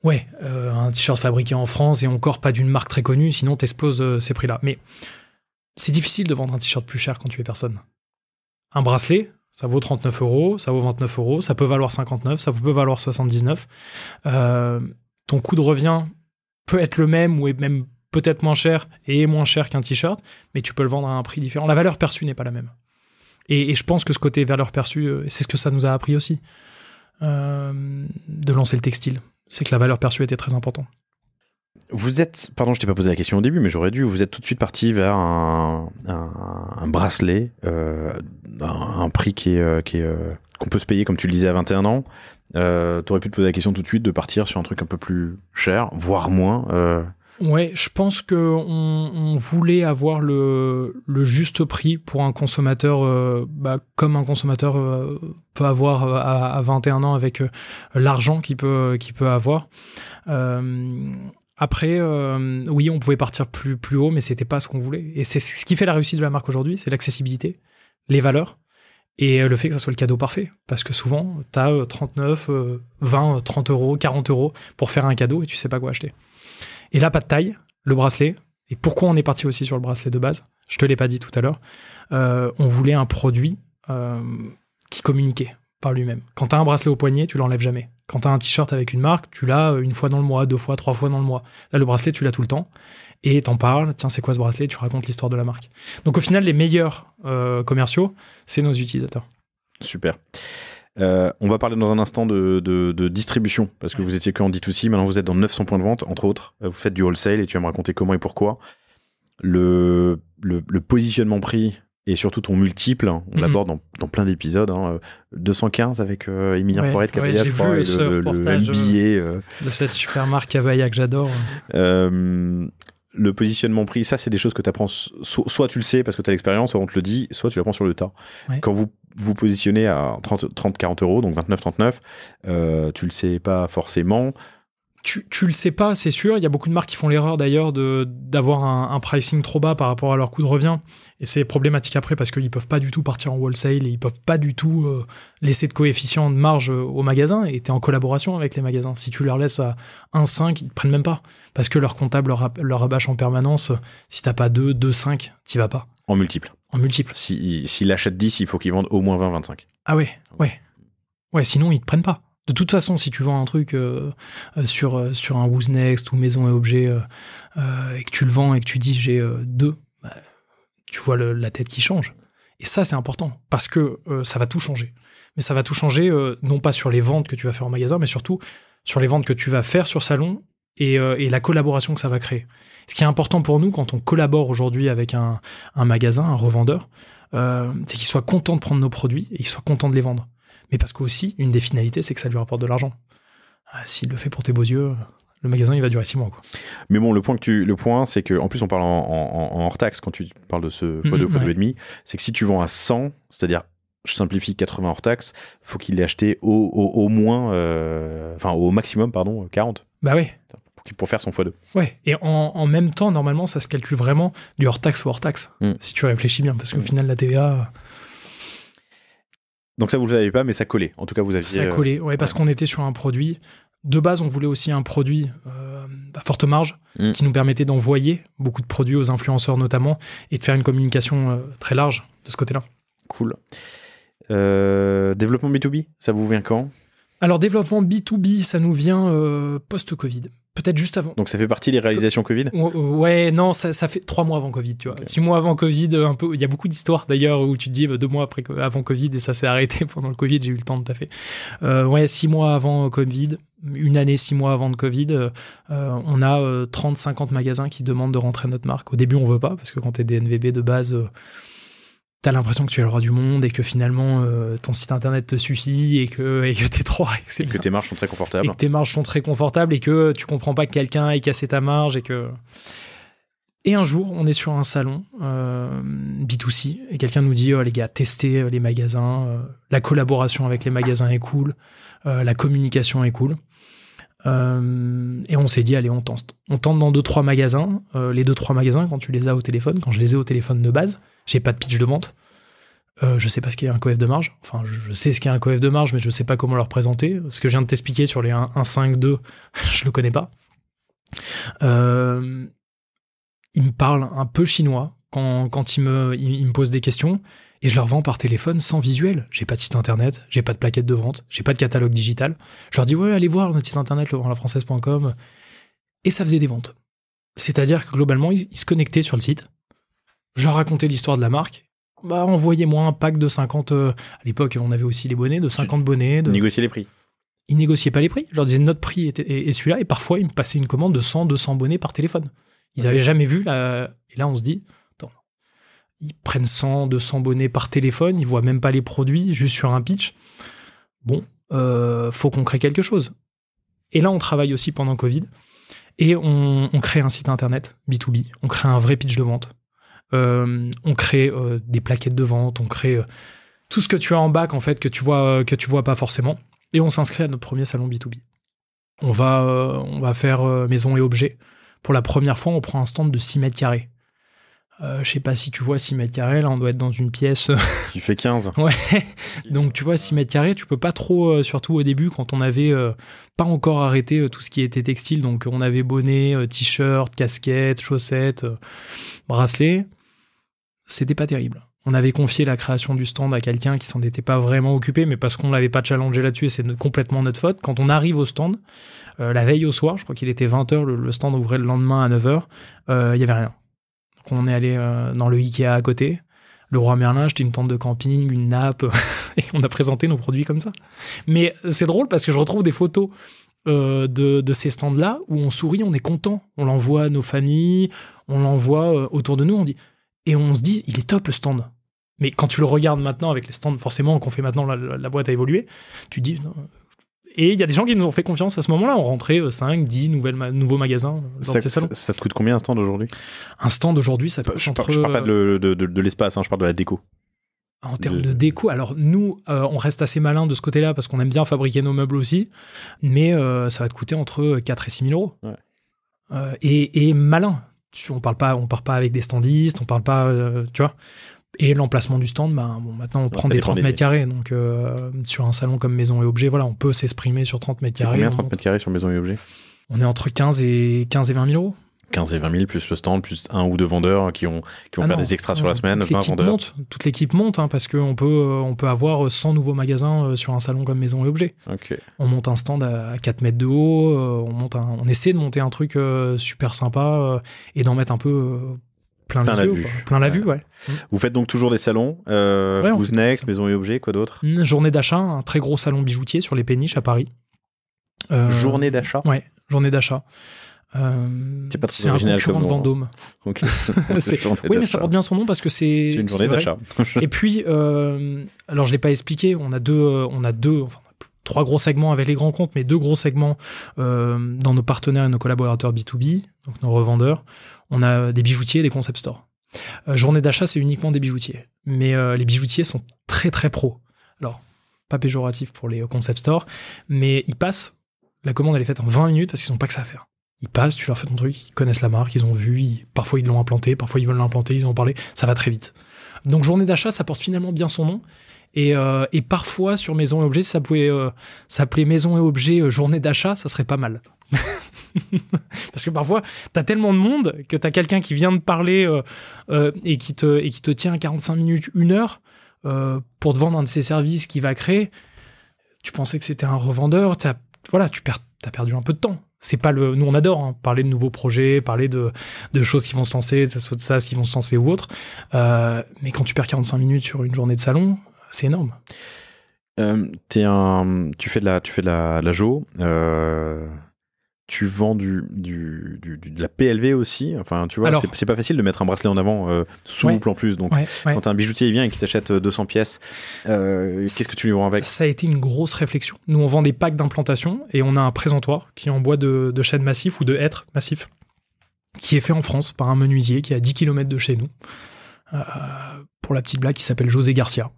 Ouais, un t-shirt fabriqué en France et encore pas d'une marque très connue, sinon t'exploses ces prix-là. Mais c'est difficile de vendre un t-shirt plus cher quand tu es personne. Un bracelet, ça vaut 39 €, ça vaut 29 €, ça peut valoir 59, ça peut valoir 79. Ton coût de revient peut être le même ou est même peut-être moins cher et moins cher qu'un t-shirt, mais tu peux le vendre à un prix différent. La valeur perçue n'est pas la même. Et je pense que ce côté valeur perçue, c'est ce que ça nous a appris aussi, de lancer le textile. C'est que la valeur perçue était très importante. Vous êtes, pardon, je t'ai pas posé la question au début, mais j'aurais dû, vous êtes tout de suite parti vers un bracelet, un prix qu'on peut se payer, comme tu le disais, à 21 ans. T'aurais pu te poser la question tout de suite de partir sur un truc un peu plus cher, voire moins. Ouais, je pense qu'on voulait avoir le juste prix pour un consommateur, comme un consommateur peut avoir à 21 ans avec l'argent qu'il peut avoir. Après, oui, on pouvait partir plus haut, mais c'était pas ce qu'on voulait. Et c'est ce qui fait la réussite de la marque aujourd'hui, c'est l'accessibilité, les valeurs et le fait que ça soit le cadeau parfait. Parce que souvent, t'as 39, 20, 30 €, 40 € pour faire un cadeau et tu sais pas quoi acheter. Et là, pas de taille, le bracelet. Et pourquoi on est parti aussi sur le bracelet de base? Je te l'ai pas dit tout à l'heure. On voulait un produit qui communiquait. par lui-même. Quand tu as un bracelet au poignet, tu l'enlèves jamais. Quand tu as un t-shirt avec une marque, tu l'as une fois dans le mois, 2 fois, 3 fois dans le mois. Là, le bracelet, tu l'as tout le temps. Et t'en parles, tiens, c'est quoi ce bracelet? Tu racontes l'histoire de la marque. Donc au final, les meilleurs commerciaux, c'est nos utilisateurs. Super. On va parler dans un instant de distribution, parce que vous étiez que en D2C, maintenant vous êtes dans 900 points de vente, entre autres. Vous faites du wholesale et tu vas me raconter comment et pourquoi. Le positionnement prix et surtout ton multiple, on l'aborde dans plein d'épisodes. 215 avec Emilien Poiret de Cabaya, je crois, et le MBA. De cette super marque Cabaya que j'adore. Le positionnement prix, ça c'est des choses que tu apprends, soit tu le sais parce que tu as l'expérience, soit on te le dit, soit tu l'apprends sur le tas. Ouais. Quand vous positionnez à 30-40 euros, donc 29-39, tu le sais pas forcément. Tu le sais pas, c'est sûr. Il y a beaucoup de marques qui font l'erreur d'ailleurs d'avoir un pricing trop bas par rapport à leur coût de revient. Et c'est problématique après parce qu'ils peuvent pas du tout partir en wholesale et ils peuvent pas du tout laisser de coefficient de marge au magasin. Et tu es en collaboration avec les magasins. Si tu leur laisses à 1,5, ils te prennent même pas. Parce que leur comptable leur rabâche en permanence. Si t'as pas 2,5, t'y vas pas. En multiple. S'il achète 10, il faut qu'il vende au moins 20-25. Ah ouais. Ouais, sinon ils te prennent pas. De toute façon, si tu vends un truc sur un Who's Next ou Maison et Objets et que tu le vends et que tu dis j'ai 2, tu vois la tête qui change. Et ça, c'est important parce que ça va tout changer. Mais ça va tout changer non pas sur les ventes que tu vas faire en magasin, mais surtout sur les ventes que tu vas faire sur salon et la collaboration que ça va créer. Ce qui est important pour nous quand on collabore aujourd'hui avec un magasin, un revendeur, c'est qu'il soit content de prendre nos produits et qu'il soit content de les vendre. Mais parce qu'aussi, une des finalités, c'est que ça lui rapporte de l'argent. S'il le fait pour tes beaux yeux, le magasin, il va durer 6 mois. Quoi. Mais bon, le point, c'est que, en plus, on parle en hors taxe quand tu parles de ce x2, x2,5, c'est que si tu vends à 100, c'est-à-dire, je simplifie 80 hors taxe, faut qu'il l'ait acheté au moins, au maximum, 40. Bah oui. Pour faire son x2. Ouais, et en même temps, normalement, ça se calcule vraiment du hors taxe ou hors taxe, si tu réfléchis bien, parce qu'au final, la TVA... Donc ça, vous ne le saviez pas, mais ça collait. En tout cas, vous aviez... Ça collait, ouais, parce qu'on était sur un produit. De base, on voulait aussi un produit à forte marge qui nous permettait d'envoyer beaucoup de produits aux influenceurs notamment et de faire une communication très large de ce côté-là. Cool. Développement B2B, ça vous vient quand ? Alors, développement B2B, ça nous vient post-Covid. Peut-être juste avant. Donc ça fait partie des réalisations Covid ? Ouais, non, ça fait 3 mois avant Covid, tu vois. Okay. 6 mois avant Covid, un peu. Il y a beaucoup d'histoires d'ailleurs où tu te dis 2 mois avant Covid et ça s'est arrêté pendant le Covid, j'ai eu le temps de taffer. 6 mois avant Covid, une année, 6 mois avant de Covid, on a 30-50 magasins qui demandent de rentrer notre marque. Au début, on veut pas parce que quand t'es DNVB de base... t'as l'impression que tu es le roi du monde et que finalement ton site internet te suffit et que t'es trop... Et que tes marges sont très confortables. Et que tes marges sont très confortables et que tu comprends pas que quelqu'un ait cassé ta marge Et un jour, on est sur un salon B2C et quelqu'un nous dit « Oh les gars, testez les magasins, la collaboration avec les magasins est cool, la communication est cool. » Et on s'est dit, allez, on tente. On tente dans 2-3 magasins. Les 2-3 magasins, quand tu les as au téléphone, quand je les ai au téléphone de base, j'ai pas de pitch de vente. Je sais pas ce qu'est un coef de marge. Enfin, je sais ce qu'est un coef de marge, mais je sais pas comment leur présenter. Ce que je viens de t'expliquer sur les 1,5-2, je le connais pas. Ils me parlent un peu chinois quand ils me posent des questions. Et je leur vends par téléphone sans visuel. J'ai pas de site internet, j'ai pas de plaquette de vente, j'ai pas de catalogue digital. Je leur dis, ouais, allez voir notre site internet, legrandlafrançaise.com. Et ça faisait des ventes. C'est-à-dire que globalement, ils se connectaient sur le site. Je leur racontais l'histoire de la marque. Envoyez-moi un pack de 50... à l'époque, on avait aussi les bonnets, de 50 bonnets. Négocier les prix. Ils négociaient pas les prix. Je leur disais, notre prix est celui-là. Et parfois, ils me passaient une commande de 100, 200 bonnets par téléphone. Ils avaient jamais vu. Et là, on se dit... Ils prennent 100, 200 bonnets par téléphone, ils voient même pas les produits, juste sur un pitch. Bon, faut qu'on crée quelque chose. Et là, on travaille aussi pendant Covid. Et on crée un site internet B2B. On crée un vrai pitch de vente. On crée des plaquettes de vente. On crée tout ce que tu as en bac, en fait, que tu vois pas forcément. Et on s'inscrit à notre premier salon B2B. On va faire maison et objets. Pour la première fois, on prend un stand de 6 mètres carrés. Je sais pas si tu vois 6 mètres carrés, là on doit être dans une pièce... Qui fait 15. Ouais, donc tu vois 6 mètres carrés, tu peux pas trop, surtout au début quand on avait pas encore arrêté tout ce qui était textile, donc on avait bonnet, t-shirt, casquette, chaussettes, bracelets, c'était pas terrible. On avait confié la création du stand à quelqu'un qui s'en était pas vraiment occupé, mais parce qu'on l'avait pas challengé là-dessus et c'est complètement notre faute. Quand on arrive au stand, la veille au soir, je crois qu'il était 20h, le stand ouvrait le lendemain à 9h, il y avait rien. Donc on est allé dans le Ikea à côté. Le Roi Merlin, acheté une tente de camping, une nappe, et on a présenté nos produits comme ça. Mais c'est drôle parce que je retrouve des photos de ces stands-là où on sourit, on est content. On l'envoie à nos familles, on l'envoie autour de nous, et on se dit, il est top le stand. Mais quand tu le regardes maintenant avec les stands, forcément, qu'on fait maintenant, la boîte a évolué, tu te dis... Non. Et il y a des gens qui nous ont fait confiance à ce moment-là. On rentrait 5, 10 nouveaux magasins dans ces salons. Ça te coûte combien un stand aujourd'hui ? Un stand aujourd'hui, ça coûte je parle pas de l'espace, hein, je parle de la déco. En termes de déco, alors nous, on reste assez malin de ce côté-là parce qu'on aime bien fabriquer nos meubles aussi, mais ça va te coûter entre 4 et 6 000 euros. Ouais. Et malin. On part pas avec des standistes, on parle pas, tu vois. Et l'emplacement du stand, maintenant on prend des 30 mètres carrés. Donc sur un salon comme Maison et Objets, voilà, on peut s'exprimer sur 30 mètres carrés. C'est combien 30 mètres carrés sur Maison et Objets ? On est entre 15 et 20 000 euros. 15 et 20 000 plus le stand, plus un ou deux vendeurs qui vont faire des extras sur la semaine, 20 vendeurs. Toute l'équipe monte, hein, parce qu'on peut avoir 100 nouveaux magasins sur un salon comme Maison et Objets. Okay. On monte un stand à 4 mètres de haut, on essaie de monter un truc super sympa et d'en mettre un peu... plein la vue, ouais. Vous faites donc toujours des salons, Next, Maison et Objets, quoi d'autre ? Une journée d'achat, un très gros salon bijoutier sur les Péniches à Paris. Journée d'achat ? Ouais, journée d'achat. C'est pas très original, un concurrent de Vendôme. Okay. Oui, mais ça porte bien son nom parce que c'est une journée d'achat. Et puis, alors je l'ai pas expliqué, on a trois gros segments avec les grands comptes, mais 2 gros segments dans nos partenaires et nos collaborateurs B2B, donc nos revendeurs. On a des bijoutiers et des concept stores. Journée d'achat, c'est uniquement des bijoutiers. Mais les bijoutiers sont très très pros. Alors, pas péjoratif pour les concept stores, mais ils passent, la commande elle est faite en 20 minutes parce qu'ils n'ont pas que ça à faire. Ils passent, tu leur fais ton truc, ils connaissent la marque, ils ont vu, parfois ils l'ont implanté, parfois ils veulent l'implanter, ils en ont parlé, ça va très vite. Donc journée d'achat, ça porte finalement bien son nom. Et parfois sur Maison et Objets, ça pouvait s'appeler Maison et Objets journée d'achat, ça serait pas mal. Parce que parfois, t'as tellement de monde que t'as quelqu'un qui vient de parler et qui te tient 45 minutes, 1 heure pour te vendre un de ses services qu'il va créer. Tu pensais que c'était un revendeur, t'as perdu un peu de temps. C'est pas nous on adore parler de nouveaux projets, parler de choses qui vont se lancer, de ça qui vont se lancer ou autre. Mais quand tu perds 45 minutes sur une journée de salon, c'est énorme. Tu fais de la Jo. Tu vends de la PLV aussi. Enfin, tu vois, alors, c'est pas facile de mettre un bracelet en avant souple en plus. Donc, quand un bijoutier il vient et qu'il t'achète 200 pièces, qu'est-ce que tu lui vends avec ? Ça a été une grosse réflexion. Nous, on vend des packs d'implantation et on a un présentoir qui est en bois de chêne massif ou de hêtre massif qui est fait en France par un menuisier qui est à 10 km de chez nous. Pour la petite blague, qui s'appelle José Garcia.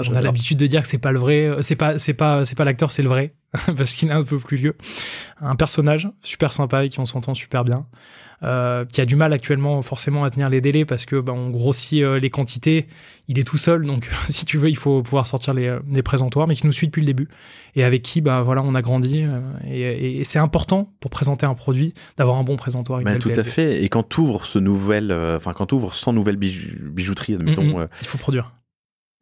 On a l'habitude de dire que c'est pas le vrai, c'est pas l'acteur, c'est le vrai, parce qu'il est un peu plus vieux. Un personnage super sympa et qui on s'entend super bien, qui a du mal actuellement forcément à tenir les délais parce que on grossit les quantités. Il est tout seul, donc si tu veux, il faut pouvoir sortir les présentoirs, mais qui nous suit depuis le début et avec qui on a grandi et c'est important pour présenter un produit d'avoir un bon présentoir. Tout à fait. Et quand tu ouvres sans nouvelles bijouteries, admettons, il faut produire.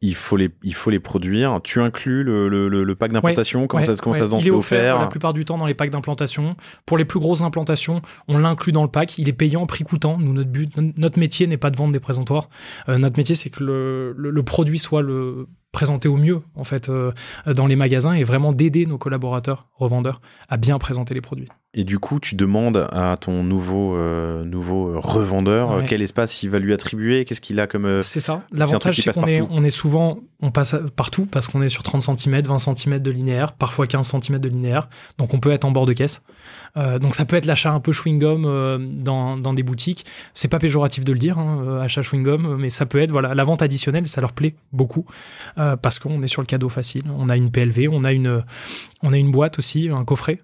Il faut les produire. Tu inclus le pack d'implantation. Comment ça se danse? Il est offert la plupart du temps dans les packs d'implantation. Pour les plus grosses implantations, on l'inclut dans le pack. Il est payant, prix coûtant. Nous, notre métier n'est pas de vendre des présentoirs. Notre métier, c'est que le produit soit présenté au mieux en fait dans les magasins et vraiment d'aider nos collaborateurs revendeurs à bien présenter les produits. Et du coup, tu demandes à ton nouveau revendeur quel espace il va lui attribuer, qu'est-ce qu'il a comme... C'est ça. L'avantage, c'est qu'on est souvent... On passe partout parce qu'on est sur 30 cm, 20 cm de linéaire, parfois 15 cm de linéaire. Donc, on peut être en bord de caisse. Donc, ça peut être l'achat un peu chewing-gum dans des boutiques. C'est pas péjoratif de le dire, achat chewing-gum, mais ça peut être la vente additionnelle, ça leur plaît beaucoup parce qu'on est sur le cadeau facile. On a une PLV, on a une boîte aussi, un coffret.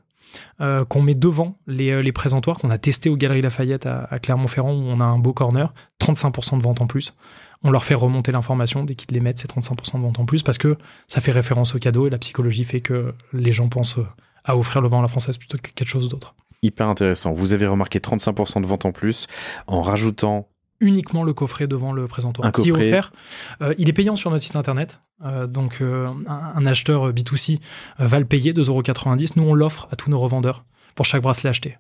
Qu'on met devant les présentoirs qu'on a testé aux Galeries Lafayette à Clermont-Ferrand où on a un beau corner, 35% de vente en plus. On leur fait remonter l'information dès qu'ils les mettent, c'est 35% de vente en plus parce que ça fait référence au cadeau et la psychologie fait que les gens pensent à offrir le vent à la française plutôt que quelque chose d'autre. Hyper intéressant. Vous avez remarqué 35% de vente en plus en rajoutant uniquement le coffret devant le présentoir qui est offert. Il est payant sur notre site internet. Donc, un acheteur B2C va le payer 2,90 €. Nous, on l'offre à tous nos revendeurs pour chaque bracelet acheté.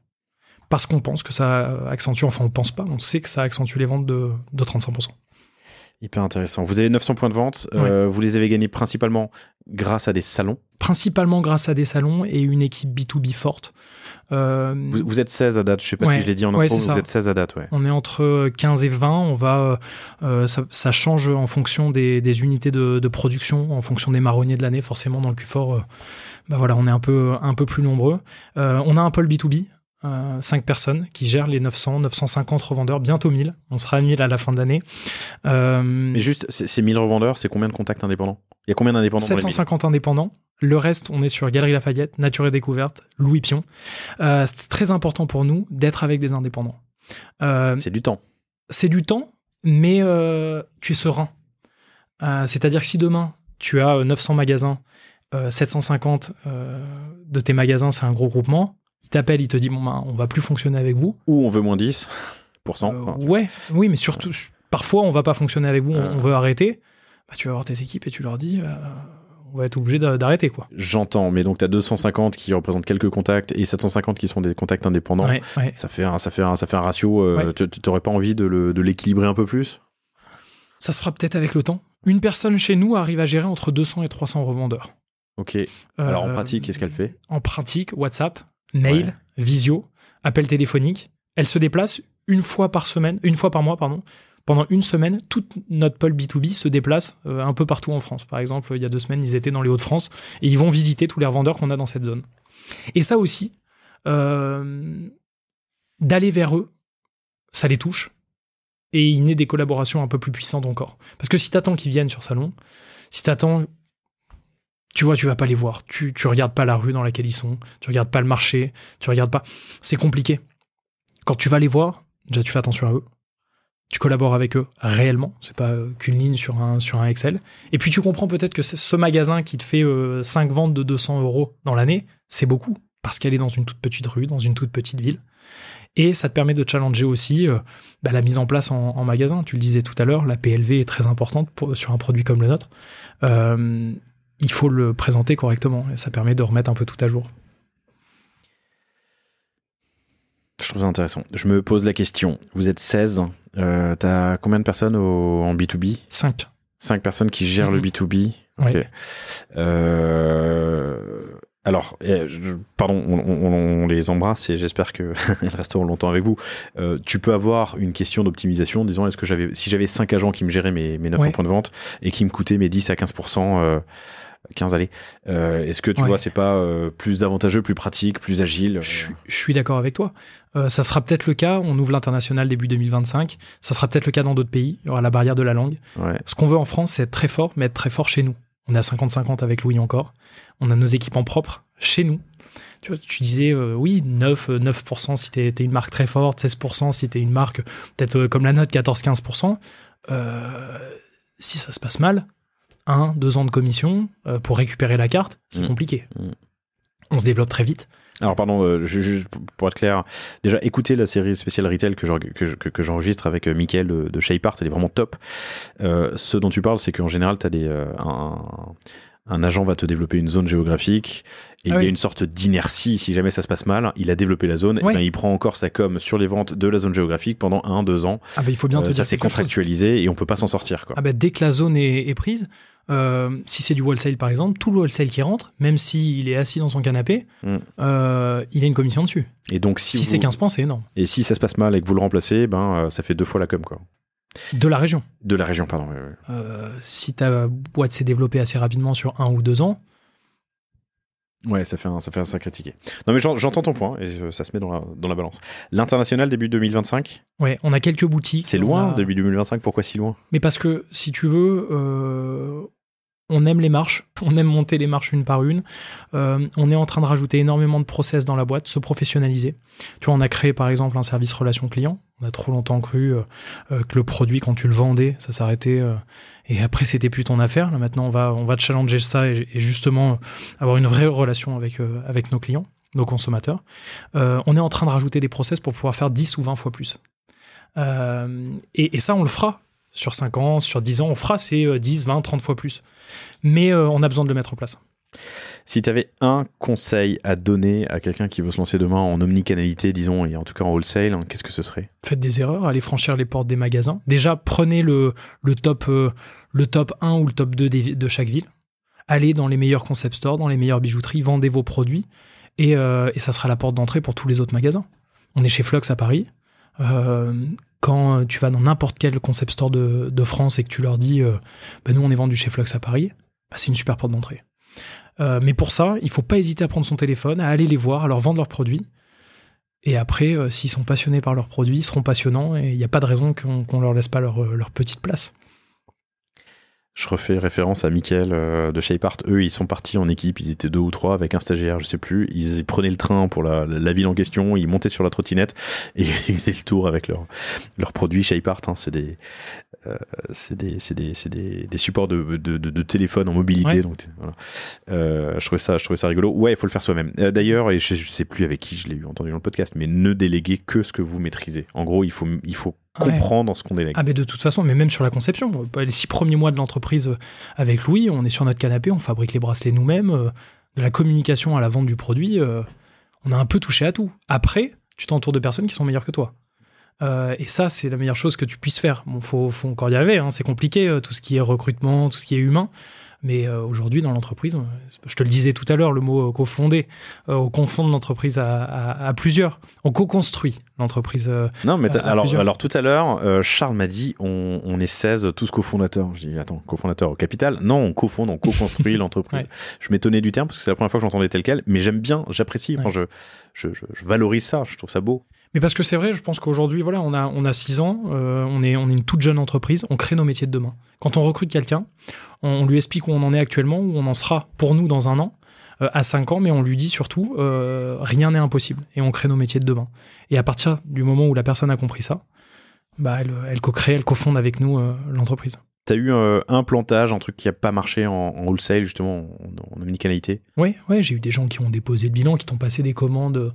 Parce qu'on pense que ça accentue, enfin, on pense pas, on sait que ça accentue les ventes de 35%. Hyper intéressant. Vous avez 900 points de vente. Vous les avez gagnés principalement grâce à des salons. Principalement grâce à des salons et une équipe B2B forte. Vous êtes 16 à date, je ne sais pas si je l'ai dit en intro, mais vous êtes 16 à date. Ouais. On est entre 15 et 20, on va, ça change en fonction des unités de production, en fonction des marronniers de l'année, forcément dans le Q4, on est un peu plus nombreux. On a un pôle B2B, 5 personnes qui gèrent les 950 revendeurs, bientôt 1000, on sera à 1000 à la fin de l'année. Mais juste, ces 1000 revendeurs, c'est combien de contacts indépendants ? Il y a combien d'indépendants ? 750 indépendants. Le reste, on est sur Galerie Lafayette, Nature et Découverte, Louis Pion. C'est très important pour nous d'être avec des indépendants. C'est du temps. C'est du temps, mais tu es serein. C'est-à-dire que si demain, tu as 900 magasins, 750 de tes magasins, c'est un gros groupement, il t'appelle, il te dit, on va plus fonctionner avec vous. Ou on veut moins 10%. Oui, mais surtout, parfois, on va pas fonctionner avec vous, on veut arrêter. Tu vas voir tes équipes et tu leur dis... on va être obligé d'arrêter, quoi. J'entends, mais donc tu as 250 qui représentent quelques contacts et 750 qui sont des contacts indépendants. Ouais. Ça fait un ratio. Tu n'aurais pas envie de l'équilibrer un peu plus ? Ça se fera peut-être avec le temps. Une personne chez nous arrive à gérer entre 200 et 300 revendeurs. Ok. Alors en pratique, qu'est-ce qu'elle fait ? En pratique, WhatsApp, mail, visio, appel téléphonique. Elle se déplace une fois par mois, pardon. Pendant une semaine, toute notre pôle B2B se déplace un peu partout en France. Par exemple, il y a 2 semaines, ils étaient dans les Hauts-de-France et ils vont visiter tous les revendeurs qu'on a dans cette zone. Et ça aussi, d'aller vers eux, ça les touche et il naît des collaborations un peu plus puissantes encore. Parce que si tu attends qu'ils viennent sur salon, si tu attends, tu vois, tu vas pas les voir. Tu regardes pas la rue dans laquelle ils sont, tu regardes pas le marché, tu regardes pas. C'est compliqué. Quand tu vas les voir, déjà tu fais attention à eux. Tu collabores avec eux réellement, c'est pas qu'une ligne sur un Excel. Et puis tu comprends peut-être que ce magasin qui te fait 5 ventes de 200 € dans l'année, c'est beaucoup, parce qu'elle est dans une toute petite rue, dans une toute petite ville. Et ça te permet de challenger aussi la mise en place en magasin. Tu le disais tout à l'heure, la PLV est très importante sur un produit comme le nôtre. Il faut le présenter correctement, et ça permet de remettre un peu tout à jour. Je trouve ça intéressant. Je me pose la question. Vous êtes 16. T'as combien de personnes en B2B ? 5. 5 personnes qui gèrent le B2B. Okay. Oui. Alors, pardon, on les embrasse et j'espère qu'elles resteront longtemps avec vous. Tu peux avoir une question d'optimisation, disons, si j'avais 5 agents qui me géraient mes 900 points de vente et qui me coûtaient mes 10 à 15%, 15 allez. Est-ce que tu vois, c'est pas plus avantageux, plus pratique, plus agile ? Je suis d'accord avec toi. Ça sera peut-être le cas, on ouvre l'international début 2025, ça sera peut-être le cas dans d'autres pays, il y aura la barrière de la langue. Ouais. Ce qu'on veut en France, c'est être très fort, mais être très fort chez nous. On est à 50-50 avec Louis encore. On a nos équipements propres chez nous. Tu vois, tu disais, oui, 9% si t'es une marque très forte, 16% si t'es une marque peut-être comme la nôtre, 14-15%. Si ça se passe mal, 1-2 ans de commission pour récupérer la carte, c'est compliqué. On se développe très vite. Alors pardon, juste pour être clair, déjà écoutez la série spéciale retail que j'enregistre avec Mickaël de Shapeart, elle est vraiment top. Ce dont tu parles, c'est qu'en général, t'as un agent va te développer une zone géographique et il y a une sorte d'inertie. Si jamais ça se passe mal, il a développé la zone, et ben il prend encore sa com sur les ventes de la zone géographique pendant 1-2 ans. Il faut bien te dire ça c'est contractualisé et on peut pas s'en sortir, quoi. Dès que la zone est prise, si c'est du wholesale par exemple, tout le wholesale qui rentre, même s'il est assis dans son canapé, il a une commission dessus. Et donc si c'est 15 c'est énorme. Et si ça se passe mal et que vous le remplacez, ça fait 2 fois la com, quoi. De la région. De la région, pardon. Si ta boîte s'est développée assez rapidement sur 1 ou 2 ans. Ouais, ça fait un sacré ticket. Non, mais j'entends ton point et ça se met dans la balance. L'international début 2025 ? Ouais, on a quelques boutiques. C'est loin, début 2025, pourquoi si loin ? Mais parce que, si tu veux, on aime les marches, on aime monter les marches une par une. On est en train de rajouter énormément de process dans la boîte, se professionnaliser. Tu vois, on a créé par exemple un service relation client. On a trop longtemps cru que le produit, quand tu le vendais, ça s'arrêtait et après c'était plus ton affaire. Là maintenant, on va challenger ça et justement avoir une vraie relation avec nos clients, nos consommateurs. On est en train de rajouter des process pour pouvoir faire 10 ou 20 fois plus. Et ça, on le fera sur 5 ans, sur 10 ans, on fera ces 10, 20, 30 fois plus. Mais on a besoin de le mettre en place. Si tu avais un conseil à donner à quelqu'un qui veut se lancer demain en omnicanalité, disons, et en tout cas en wholesale, qu'est-ce que ce serait ? Faites des erreurs, allez franchir les portes des magasins. Déjà, prenez le top 1 ou le top 2 de chaque ville. Allez dans les meilleurs concept stores, dans les meilleures bijouteries, vendez vos produits et ça sera la porte d'entrée pour tous les autres magasins. On est chez Flux à Paris. Quand tu vas dans n'importe quel concept store de France et que tu leur dis nous on est vendu chez Flux à Paris, c'est une super porte d'entrée. Mais pour ça, il faut pas hésiter à prendre son téléphone, à aller les voir, à leur vendre leurs produits. Et après, s'ils sont passionnés par leurs produits, ils seront passionnants et il n'y a pas de raison qu'on leur laisse pas leur petite place. Je refais référence à Mickaël de Shapeart. Eux, ils sont partis en équipe, ils étaient 2 ou 3 avec un stagiaire, je sais plus. Ils prenaient le train pour la ville en question, ils montaient sur la trottinette et ils faisaient le tour avec leurs produits Shapeart. C'est des supports de téléphone en mobilité. Ouais. Donc, voilà. Je trouvais ça rigolo. Ouais, il faut le faire soi-même. D'ailleurs, et je sais plus avec qui je l'ai entendu dans le podcast, mais ne déléguez que ce que vous maîtrisez. En gros, il faut comprendre ce qu'on délègue. Mais de toute façon, mais même sur la conception, les 6 premiers mois de l'entreprise avec Louis, on est sur notre canapé, on fabrique les bracelets nous-mêmes, de la communication à la vente du produit, on a un peu touché à tout. Après, tu t'entoures de personnes qui sont meilleures que toi. Et ça, c'est la meilleure chose que tu puisses faire. Bon, faut encore y arriver, c'est compliqué, tout ce qui est recrutement, tout ce qui est humain. Mais aujourd'hui, dans l'entreprise, je te le disais tout à l'heure, le mot cofonder, on confonde l'entreprise à plusieurs. On co-construit l'entreprise. Non, mais alors tout à l'heure, Charles m'a dit on est 16, tous cofondateurs. Je dis attends, cofondateur au capital ? Non, on cofonde, on co-construit l'entreprise. Ouais. Je m'étonnais du terme parce que c'est la première fois que j'entendais tel quel, mais j'aime bien, j'apprécie. Ouais. Enfin, je valorise ça, je trouve ça beau. Mais parce que c'est vrai, je pense qu'aujourd'hui, voilà, on a 6 ans, on est une toute jeune entreprise, on crée nos métiers de demain. Quand on recrute quelqu'un, on lui explique où on en est actuellement, où on en sera pour nous dans 1 an, à 5 ans, mais on lui dit surtout, rien n'est impossible, et on crée nos métiers de demain. Et à partir du moment où la personne a compris ça, elle co-crée, elle cofonde avec nous l'entreprise. T'as eu un plantage, un truc qui n'a pas marché en wholesale, justement, en omnicanalité ? Oui, j'ai eu des gens qui ont déposé le bilan, qui t'ont passé des commandes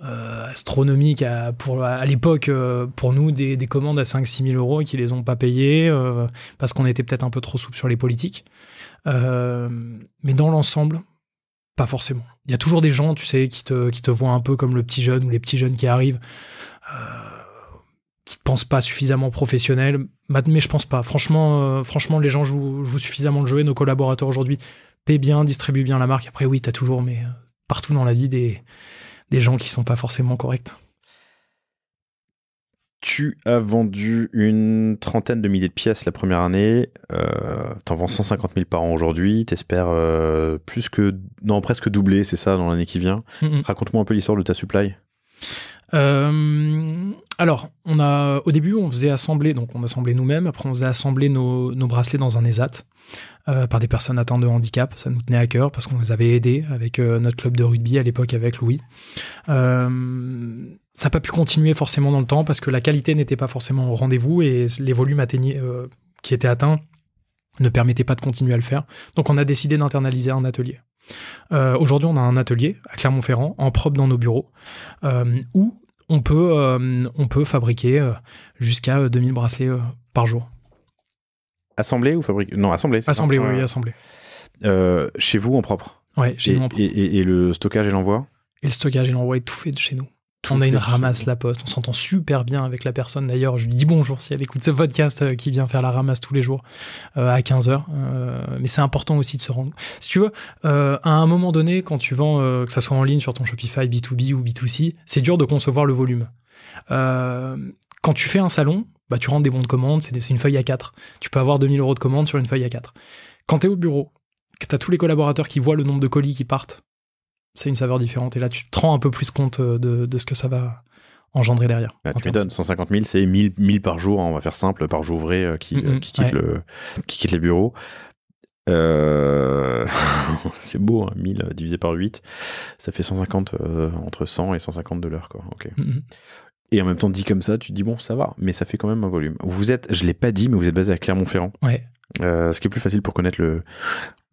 astronomiques à l'époque, pour nous, des commandes à 5-6 000 euros et qui les ont pas payées parce qu'on était peut-être un peu trop souple sur les politiques. Mais dans l'ensemble, pas forcément. Il y a toujours des gens, tu sais, qui te voient un peu comme le petit jeune ou les petits jeunes qui arrivent, qui ne pensent pas suffisamment professionnel. Mais je pense pas. Franchement, les gens jouent suffisamment le jeu et nos collaborateurs aujourd'hui paient bien, distribuent bien la marque. Après, oui, t'as toujours, mais partout dans la vie, des gens qui sont pas forcément corrects. Tu as vendu une 30aine de milliers de pièces la première année. T'en vends 150 000 par an aujourd'hui. T'espères presque doubler, c'est ça, dans l'année qui vient. Raconte-moi un peu l'histoire de ta supply. Alors, au début, on faisait assembler, donc on assemblait nous-mêmes. Après, on faisait assembler nos bracelets dans un ESAT par des personnes atteintes de handicap. Ça nous tenait à cœur parce qu'on les avait aidés avec notre club de rugby à l'époque avec Louis. Ça n'a pas pu continuer forcément dans le temps parce que la qualité n'était pas forcément au rendez-vous et les volumes qui étaient atteints ne permettaient pas de continuer à le faire. Donc, on a décidé d'internaliser un atelier. Aujourd'hui, on a un atelier à Clermont-Ferrand, en propre dans nos bureaux, où on peut fabriquer jusqu'à 2000 bracelets par jour. Assemblés ou fabriqués ? Non, assemblés. Assemblés, oui, assemblés. Chez vous, en propre ? Ouais, chez nous en propre. Et le stockage et l'envoi ? Et le stockage et l'envoi est tout fait de chez nous. On a une ramasse La Poste. On s'entend super bien avec la personne. D'ailleurs, je lui dis bonjour si elle écoute ce podcast qui vient faire la ramasse tous les jours à 15h. Mais c'est important aussi de se rendre. Si tu veux, à un moment donné, quand tu vends, que ça soit en ligne sur ton Shopify B2B ou B2C, c'est dur de concevoir le volume. Quand tu fais un salon, tu rentres des bons de commande, c'est une feuille A4. Tu peux avoir 2000 euros de commande sur une feuille A4. Quand tu es au bureau, que tu as tous les collaborateurs qui voient le nombre de colis qui partent, c'est une saveur différente. Et là, tu te rends un peu plus compte de ce que ça va engendrer derrière. Tu me donnes 150 000, c'est 1000 par jour, on va faire simple, par jour ouvré qui quitte les bureaux. C'est beau, 1000 divisé par 8, ça fait 150, entre 100 et 150 de l'heure, quoi. Okay. Et en même temps, dit comme ça, tu te dis, bon, ça va, mais ça fait quand même un volume. Vous êtes, je ne l'ai pas dit, mais vous êtes basé à Clermont-Ferrand. Ouais. Ce qui est plus facile pour connaître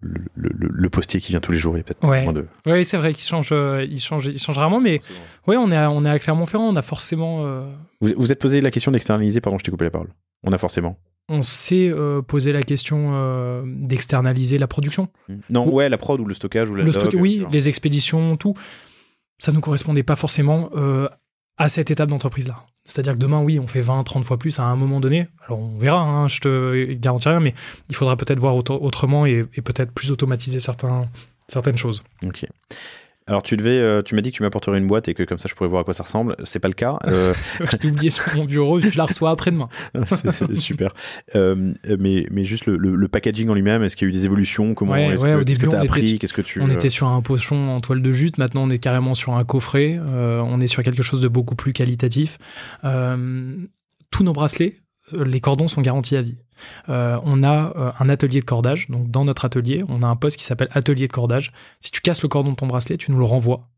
le postier qui vient tous les jours, il y a peut-être moins de... Oui, c'est vrai qu'il change rarement, mais ouais, on est à Clermont-Ferrand, on a forcément... Vous êtes posé la question d'externaliser, pardon, je t'ai coupé la parole. On a forcément... On s'est posé la question d'externaliser la production. Non, ouais, la prod ou le stockage ou la doc. Oui, les expéditions, tout. Ça ne nous correspondait pas forcément à cette étape d'entreprise-là. C'est-à-dire que demain, oui, on fait 20, 30 fois plus à un moment donné. Alors, on verra, hein, je te garantis rien, mais il faudra peut-être voir autrement et peut-être plus automatiser certaines choses. Ok. Alors, tu m'as dit que tu m'apporterais une boîte et que comme ça, je pourrais voir à quoi ça ressemble. C'est pas le cas. Je l'ai oublié sur mon bureau, je la reçois après-demain. c'est super. Mais juste le packaging en lui-même, est-ce qu'il y a eu des évolutions? Comment au début, t'as appris? On était sur un pochon en toile de jute. Maintenant, on est carrément sur un coffret. On est sur quelque chose de beaucoup plus qualitatif. Tous nos bracelets, les cordons sont garantis à vie. On a un atelier de cordage. Donc, dans notre atelier, on a un poste qui s'appelle atelier de cordage. Si tu casses le cordon de ton bracelet, tu nous le renvoies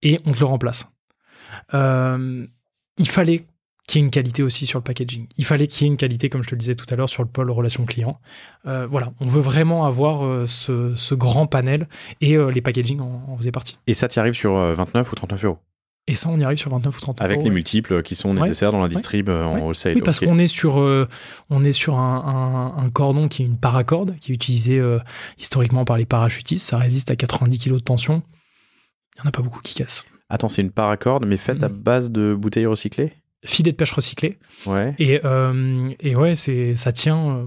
et on te le remplace. Il fallait qu'il y ait une qualité aussi sur le packaging. Il fallait qu'il y ait une qualité, comme je te le disais tout à l'heure, sur le pôle relation client. Voilà, on veut vraiment avoir ce grand panel et les packaging en faisaient partie. Et ça, tu arrives sur 29 ou 39 euros? Et ça, on y arrive sur 29 ou 30 euros. Avec les multiples qui sont nécessaires dans la distrib en wholesale. Oui, parce qu'on est sur un cordon qui est une paracorde, qui est utilisé historiquement par les parachutistes. Ça résiste à 90 kg de tension. Il n'y en a pas beaucoup qui cassent. Attends, c'est une paracorde, mais faite à base de bouteilles recyclées? Filet de pêche recyclé. Ouais. Et ouais, ça tient.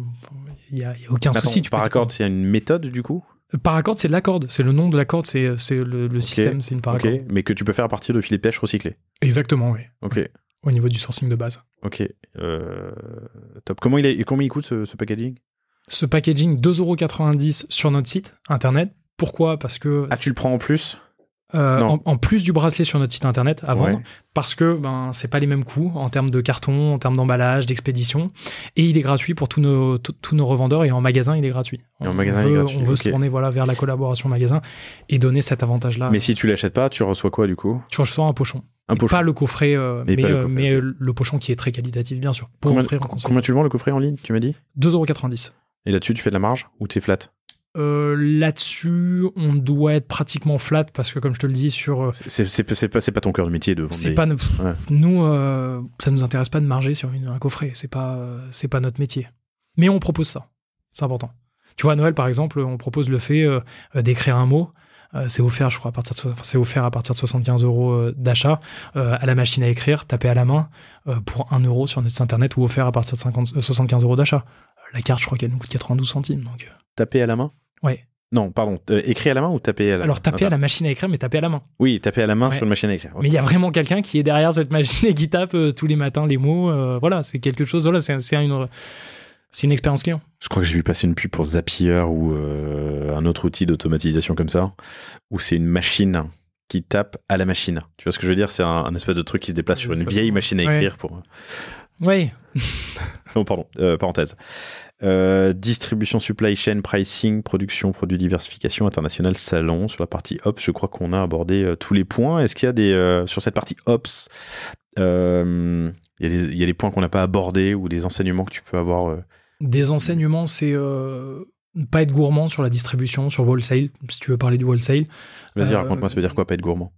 Il n'y a aucun souci. Paracorde, c'est une méthode du coup? Paracorde, c'est la corde. C'est le nom de la corde, c'est le système, c'est une paracorde. Ok, mais que tu peux faire à partir de filets de pêche recyclés. Exactement, oui. Ok. Au niveau du sourcing de base. Ok. Top. Combien il coûte ce packaging? Ce packaging, 2,90 € sur notre site internet. Pourquoi? Parce que... Ah, tu le prends en plus? En plus du bracelet sur notre site internet à vendre, parce que c'est pas les mêmes coûts en termes de carton, en termes d'emballage, d'expédition, et il est gratuit pour tous nos revendeurs, et en magasin il est gratuit. On veut se tourner vers la collaboration magasin et donner cet avantage-là. Mais si tu l'achètes pas, tu reçois quoi du coup? Tu reçois un pochon. Pas le coffret, mais le pochon qui est très qualitatif bien sûr. Combien tu le vends le coffret en ligne, tu m'as dit? 2,90 €. Et là-dessus tu fais de la marge ou t'es flat? Là-dessus, on doit être pratiquement flat parce que, comme je te le dis, c'est pas ton cœur de métier de vendre. Nous, ça nous intéresse pas de marger sur un coffret. C'est pas notre métier. Mais on propose ça. C'est important. Tu vois, à Noël, par exemple, on propose le fait d'écrire un mot. C'est offert, je crois, à partir de 75 € d'achat à la machine à écrire, tapé à la main pour 1 € sur notre site internet ou offert à partir de 75 € d'achat. La carte, je crois qu'elle nous coûte 92 centimes. Donc, taper à la main? Ouais. Non, pardon. Écrire à la main ou taper à la main? Alors, taper à la machine à écrire, mais taper à la main. Oui, taper à la main sur une machine à écrire. Okay. Mais il y a vraiment quelqu'un qui est derrière cette machine et qui tape tous les matins les mots. Voilà, c'est quelque chose. Voilà, c'est une expérience client. Je crois que j'ai vu passer une pub pour Zapier ou un autre outil d'automatisation comme ça, où c'est une machine qui tape à la machine. Tu vois ce que je veux dire? C'est un espèce de truc qui se déplace sur une vieille machine à écrire pour... Oui. Non, pardon. Parenthèse. Distribution, supply chain, pricing, production, produits, diversification, international, salon. Sur la partie Ops, je crois qu'on a abordé tous les points. Est-ce qu'il y a sur cette partie Ops, il y a des points qu'on n'a pas abordés ou des enseignements que tu peux avoir? Des enseignements, c'est pas être gourmand sur la distribution, sur wholesale, si tu veux parler du wholesale. Vas-y, raconte-moi, ça veut dire quoi, pas être gourmand?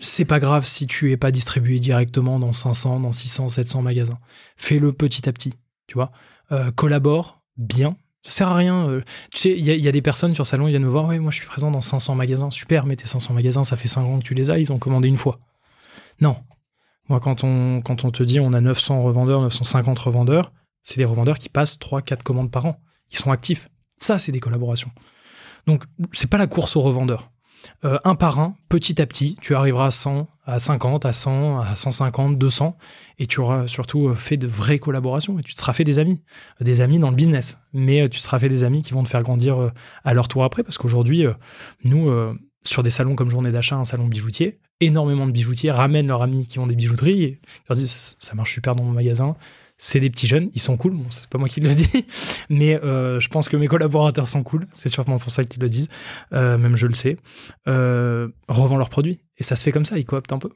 C'est pas grave si tu es pas distribué directement dans 500, dans 600, 700 magasins. Fais-le petit à petit, tu vois. Collabore bien. Ça sert à rien. Tu sais, il y a des personnes sur Salon, ils viennent me voir, ouais, moi je suis présent dans 500 magasins. Super, mais tes 500 magasins, ça fait 5 ans que tu les as, ils ont commandé une fois. Non. Moi, quand on te dit on a 900 revendeurs, 950 revendeurs, c'est des revendeurs qui passent 3-4 commandes par an. Ils sont actifs. Ça, c'est des collaborations. Donc, c'est pas la course aux revendeurs. Un par un, petit à petit, tu arriveras à 100, à 50, à 100, à 150, 200, et tu auras surtout fait de vraies collaborations, et tu te seras fait des amis dans le business, mais tu te seras fait des amis qui vont te faire grandir à leur tour après, parce qu'aujourd'hui, nous, sur des salons comme Journée d'achat, un salon bijoutier, énormément de bijoutiers ramènent leurs amis qui ont des bijouteries, et leur disent, ça marche super dans mon magasin. C'est des petits jeunes, ils sont cool, bon, c'est pas moi qui le dis, mais je pense que mes collaborateurs sont cool, c'est sûrement pour ça qu'ils le disent, même je le sais, revendent leurs produits, et ça se fait comme ça, ils cooptent un peu.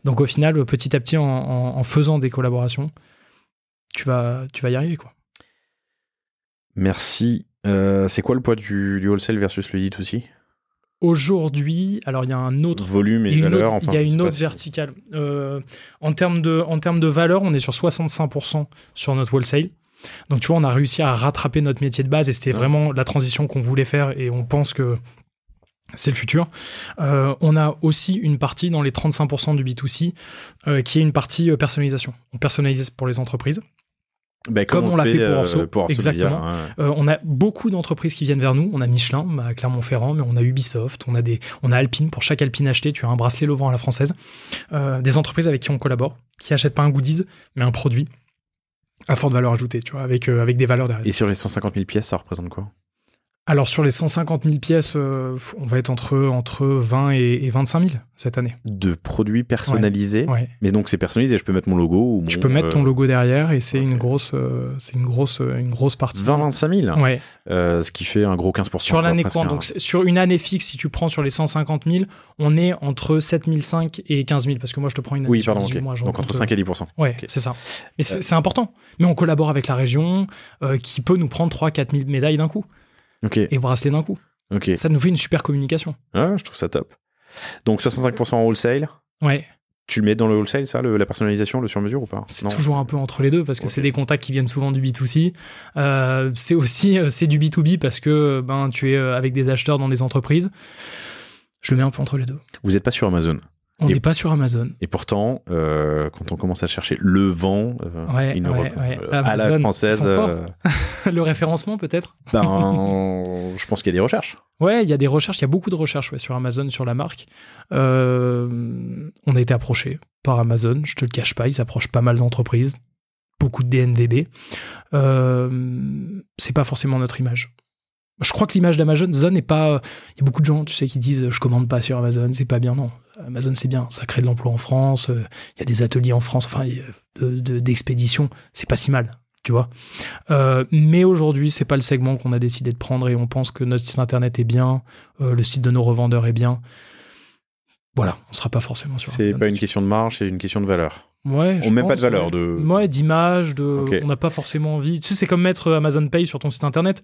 Donc au final, petit à petit, en faisant des collaborations, tu vas y arriver, quoi. Merci C'est quoi le poids du wholesale versus le D2C? Aujourd'hui, alors il y a un autre volume et valeur. Il y a une autre verticale. En termes de valeur, on est sur 65% sur notre wholesale. Donc tu vois, on a réussi à rattraper notre métier de base et c'était vraiment la transition qu'on voulait faire et on pense que c'est le futur. On a aussi une partie dans les 35% du B2C qui est une partie personnalisation. On personnalise pour les entreprises. Comme on l'a fait pour Orso. Exactement. On a beaucoup d'entreprises qui viennent vers nous. On a Michelin à Clermont-Ferrand, mais on a Ubisoft, on a Alpine. Pour chaque Alpine acheté, tu as un bracelet Lovran à la française. Des entreprises avec qui on collabore, qui achètent pas un goodies, mais un produit à forte valeur ajoutée, tu vois, avec des valeurs derrière. Et sur les 150 000 pièces, ça représente quoi? Alors sur les 150 000 pièces, on va être entre 20 et 25 000 cette année. De produits personnalisés. Ouais. Mais donc c'est personnalisé, je peux mettre mon logo. Tu peux mettre ton logo derrière et c'est une grosse partie. 20-25 000. Ouais. Ce qui fait un gros 15%. Sur l'année courante, donc sur une année fixe, si tu prends sur les 150 000, on est entre 7 500 et 15 000 parce que moi je te prends une année. Oui, pardon. Okay. Mois, donc entre 5 et 10%. Ouais, okay. C'est ça. Mais c'est important. Mais on collabore avec la région qui peut nous prendre 3-4 000 médailles d'un coup. Okay. Et bracelet d'un coup. Okay. Ça nous fait une super communication. Ah, je trouve ça top. Donc 65% en wholesale. Ouais. Tu le mets dans le wholesale, ça, la personnalisation, le sur-mesure ou pas? C'est toujours un peu entre les deux parce que c'est des contacts qui viennent souvent du B2C. C'est aussi du B2B parce que tu es avec des acheteurs dans des entreprises. Je le mets un peu entre les deux. Vous n'êtes pas sur Amazon? On n'est pas sur Amazon. Et pourtant, quand on commence à chercher le vent à la française... Le référencement, peut-être? Je pense qu'il y a des recherches. Ouais, il y a des recherches. Il y a beaucoup de recherches sur Amazon, sur la marque. On a été approché par Amazon. Je te le cache pas, ils approchent pas mal d'entreprises. Beaucoup de DNVB. C'est pas forcément notre image. Je crois que l'image d'Amazon n'est pas... Il y a beaucoup de gens, tu sais, qui disent « je commande pas sur Amazon, c'est pas bien ». Non, Amazon, c'est bien. Ça crée de l'emploi en France. Il y a des ateliers en France, enfin, d'expédition. C'est pas si mal, tu vois. Mais aujourd'hui, c'est pas le segment qu'on a décidé de prendre et on pense que notre site internet est bien, le site de nos revendeurs est bien. Voilà, on sera pas forcément sur C'est Amazon. Pas une question de marge, c'est une question de valeur. Ouais, on met pas de valeur de... Ouais, d'image, on n'a pas forcément envie. Tu sais, c'est comme mettre Amazon Pay sur ton site internet.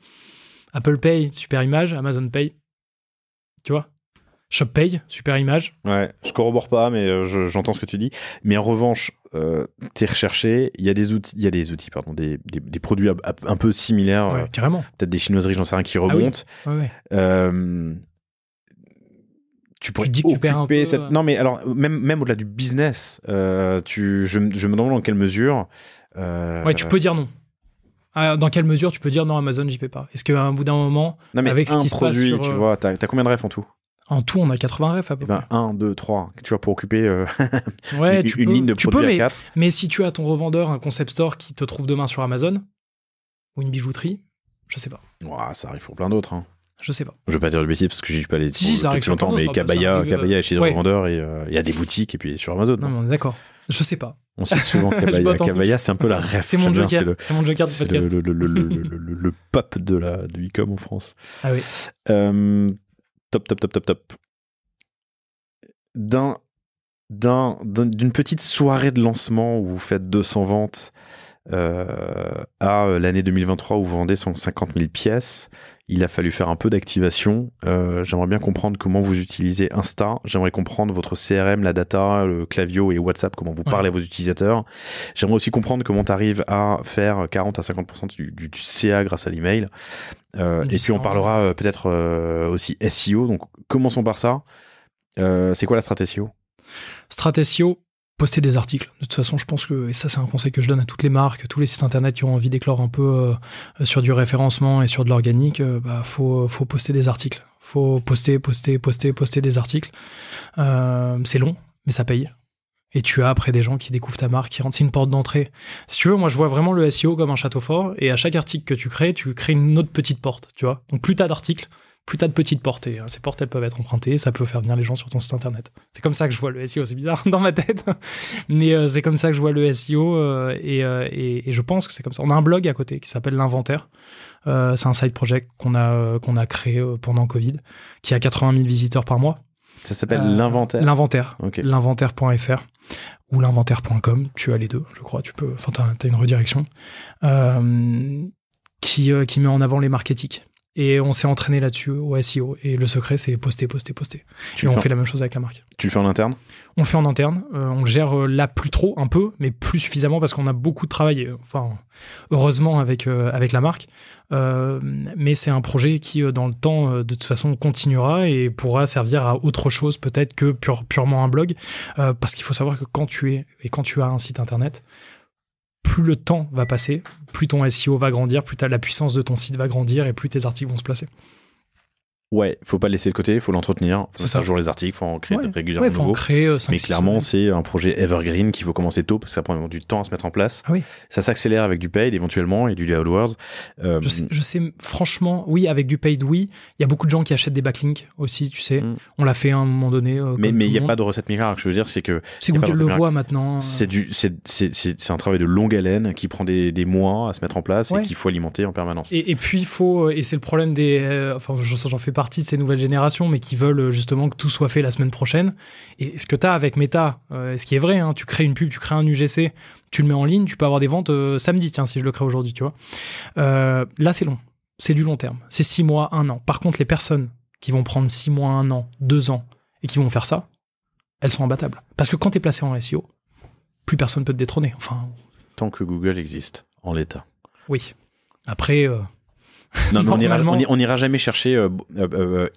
Apple Pay, super image. Amazon Pay, tu vois. Shop Pay, super image. Ouais, je corrobore pas, mais j'entends ce que tu dis. Mais en revanche, t'es recherché, il y a des outils, des produits un peu similaires. Ouais, carrément. Peut-être des chinoiseries, j'en sais rien, qui remontent. Ah oui. Ouais. Tu pourrais occuper cette... Non, mais alors, même au-delà du business, je me demande dans quelle mesure... Ouais, tu peux dire non. Dans quelle mesure tu peux dire non, Amazon, j'y vais pas? Est-ce qu'à un bout d'un moment, avec ce qui se passe sur... tu vois, t'as combien de refs en tout? En tout, on a 80 refs à peu près. 1, 2, 3, tu vois, pour occuper une ligne de produits à 4. Mais si tu as ton revendeur, un concept store qui te trouve demain sur Amazon, ou une bijouterie, je sais pas. Ouah, ça arrive pour plein d'autres. Hein. Je sais pas. Je veux pas dire de bêtises parce que j'y suis pas allé ça arrive longtemps, mais Kabaya est chez des revendeurs et il y a des boutiques et puis sur Amazon. Non, mais on est d'accord. Je sais pas. On cite souvent Kabaya. Kabaya, c'est un peu la ref. C'est mon joker. C'est mon joker du podcast. Le pop de e-com en France. Ah oui. Top. D'une petite soirée de lancement où vous faites 200 ventes à l'année 2023 où vous vendez 150 000 pièces, il a fallu faire un peu d'activation. J'aimerais bien comprendre comment vous utilisez Insta. J'aimerais comprendre votre CRM, la data, le Klaviyo et WhatsApp, comment vous parlez à vos utilisateurs. J'aimerais aussi comprendre comment tu arrives à faire 40 à 50% du CA grâce à l'email. Et puis on parlera peut-être aussi SEO. Donc commençons par ça. C'est quoi la stratégie SEO? Stratégie SEO, poster des articles. De toute façon, je pense que, et ça c'est un conseil que je donne à toutes les marques, tous les sites internet qui ont envie d'éclore un peu sur du référencement et sur de l'organique, faut poster des articles. Faut poster des articles. C'est long, mais ça paye. Et tu as après des gens qui découvrent ta marque, qui rentrent. C'est une porte d'entrée. Si tu veux, moi je vois vraiment le SEO comme un château fort, et à chaque article que tu crées une autre petite porte, tu vois. Donc plus t'as d'articles, plus t'as de petites portes, et ces portes elles peuvent être empruntées, ça peut faire venir les gens sur ton site internet. C'est comme ça que je vois le SEO, c'est bizarre dans ma tête, mais c'est comme ça que je vois le SEO, et je pense que c'est comme ça. On a un blog à côté qui s'appelle l'Inventaire, c'est un side project qu'on a créé pendant Covid, qui a 80 000 visiteurs par mois. Ça s'appelle l'Inventaire. L'Inventaire, okay. L'inventaire.fr ou l'inventaire.com, tu as les deux, je crois, t'as une redirection, qui met en avant les marques éthiques. Et on s'est entraîné là-dessus au SEO. Et le secret, c'est poster. Et on fait la même chose avec la marque. Tu le fais en interne ? On le fait en interne. On le gère là plus trop, un peu, mais plus suffisamment parce qu'on a beaucoup de travail. Enfin, heureusement avec la marque. Mais c'est un projet qui, dans le temps, de toute façon, continuera et pourra servir à autre chose peut-être que purement un blog. Parce qu'il faut savoir que quand tu as un site internet, plus le temps va passer, plus ton SEO va grandir, plus la puissance de ton site va grandir et plus tes articles vont se placer. Ouais, faut pas le laisser de côté, faut l'entretenir. Faut faire toujours les articles, faut en créer régulièrement faut en créer 5, mais clairement, c'est un projet evergreen qu'il faut commencer tôt parce que ça prend du temps à se mettre en place. Ah oui. Ça s'accélère avec du paid éventuellement et du AdWords. Je sais, franchement, oui, avec du paid, oui. Il y a beaucoup de gens qui achètent des backlinks aussi, tu sais. On l'a fait à un moment donné. Mais il n'y a pas de recette miracle. Je veux dire, c'est que. C'est Google le voit maintenant. C'est un travail de longue haleine qui prend des mois à se mettre en place et qu'il faut alimenter en permanence. Et puis, il faut. Et c'est le problème des. Enfin, j'en fais partie de ces nouvelles générations, mais qui veulent justement que tout soit fait la semaine prochaine. Et ce que tu as avec Meta, ce qui est vrai, hein, tu crées une pub, tu crées un UGC, tu le mets en ligne, tu peux avoir des ventes samedi, tiens, si je le crée aujourd'hui, tu vois. Là, c'est long. C'est du long terme. C'est 6 mois, 1 an. Par contre, les personnes qui vont prendre 6 mois, 1 an, 2 ans et qui vont faire ça, elles sont imbattables. Parce que quand tu es placé en SEO, plus personne peut te détrôner. Enfin, tant que Google existe en l'état. Oui. Après... Non, mais on n'ira jamais chercher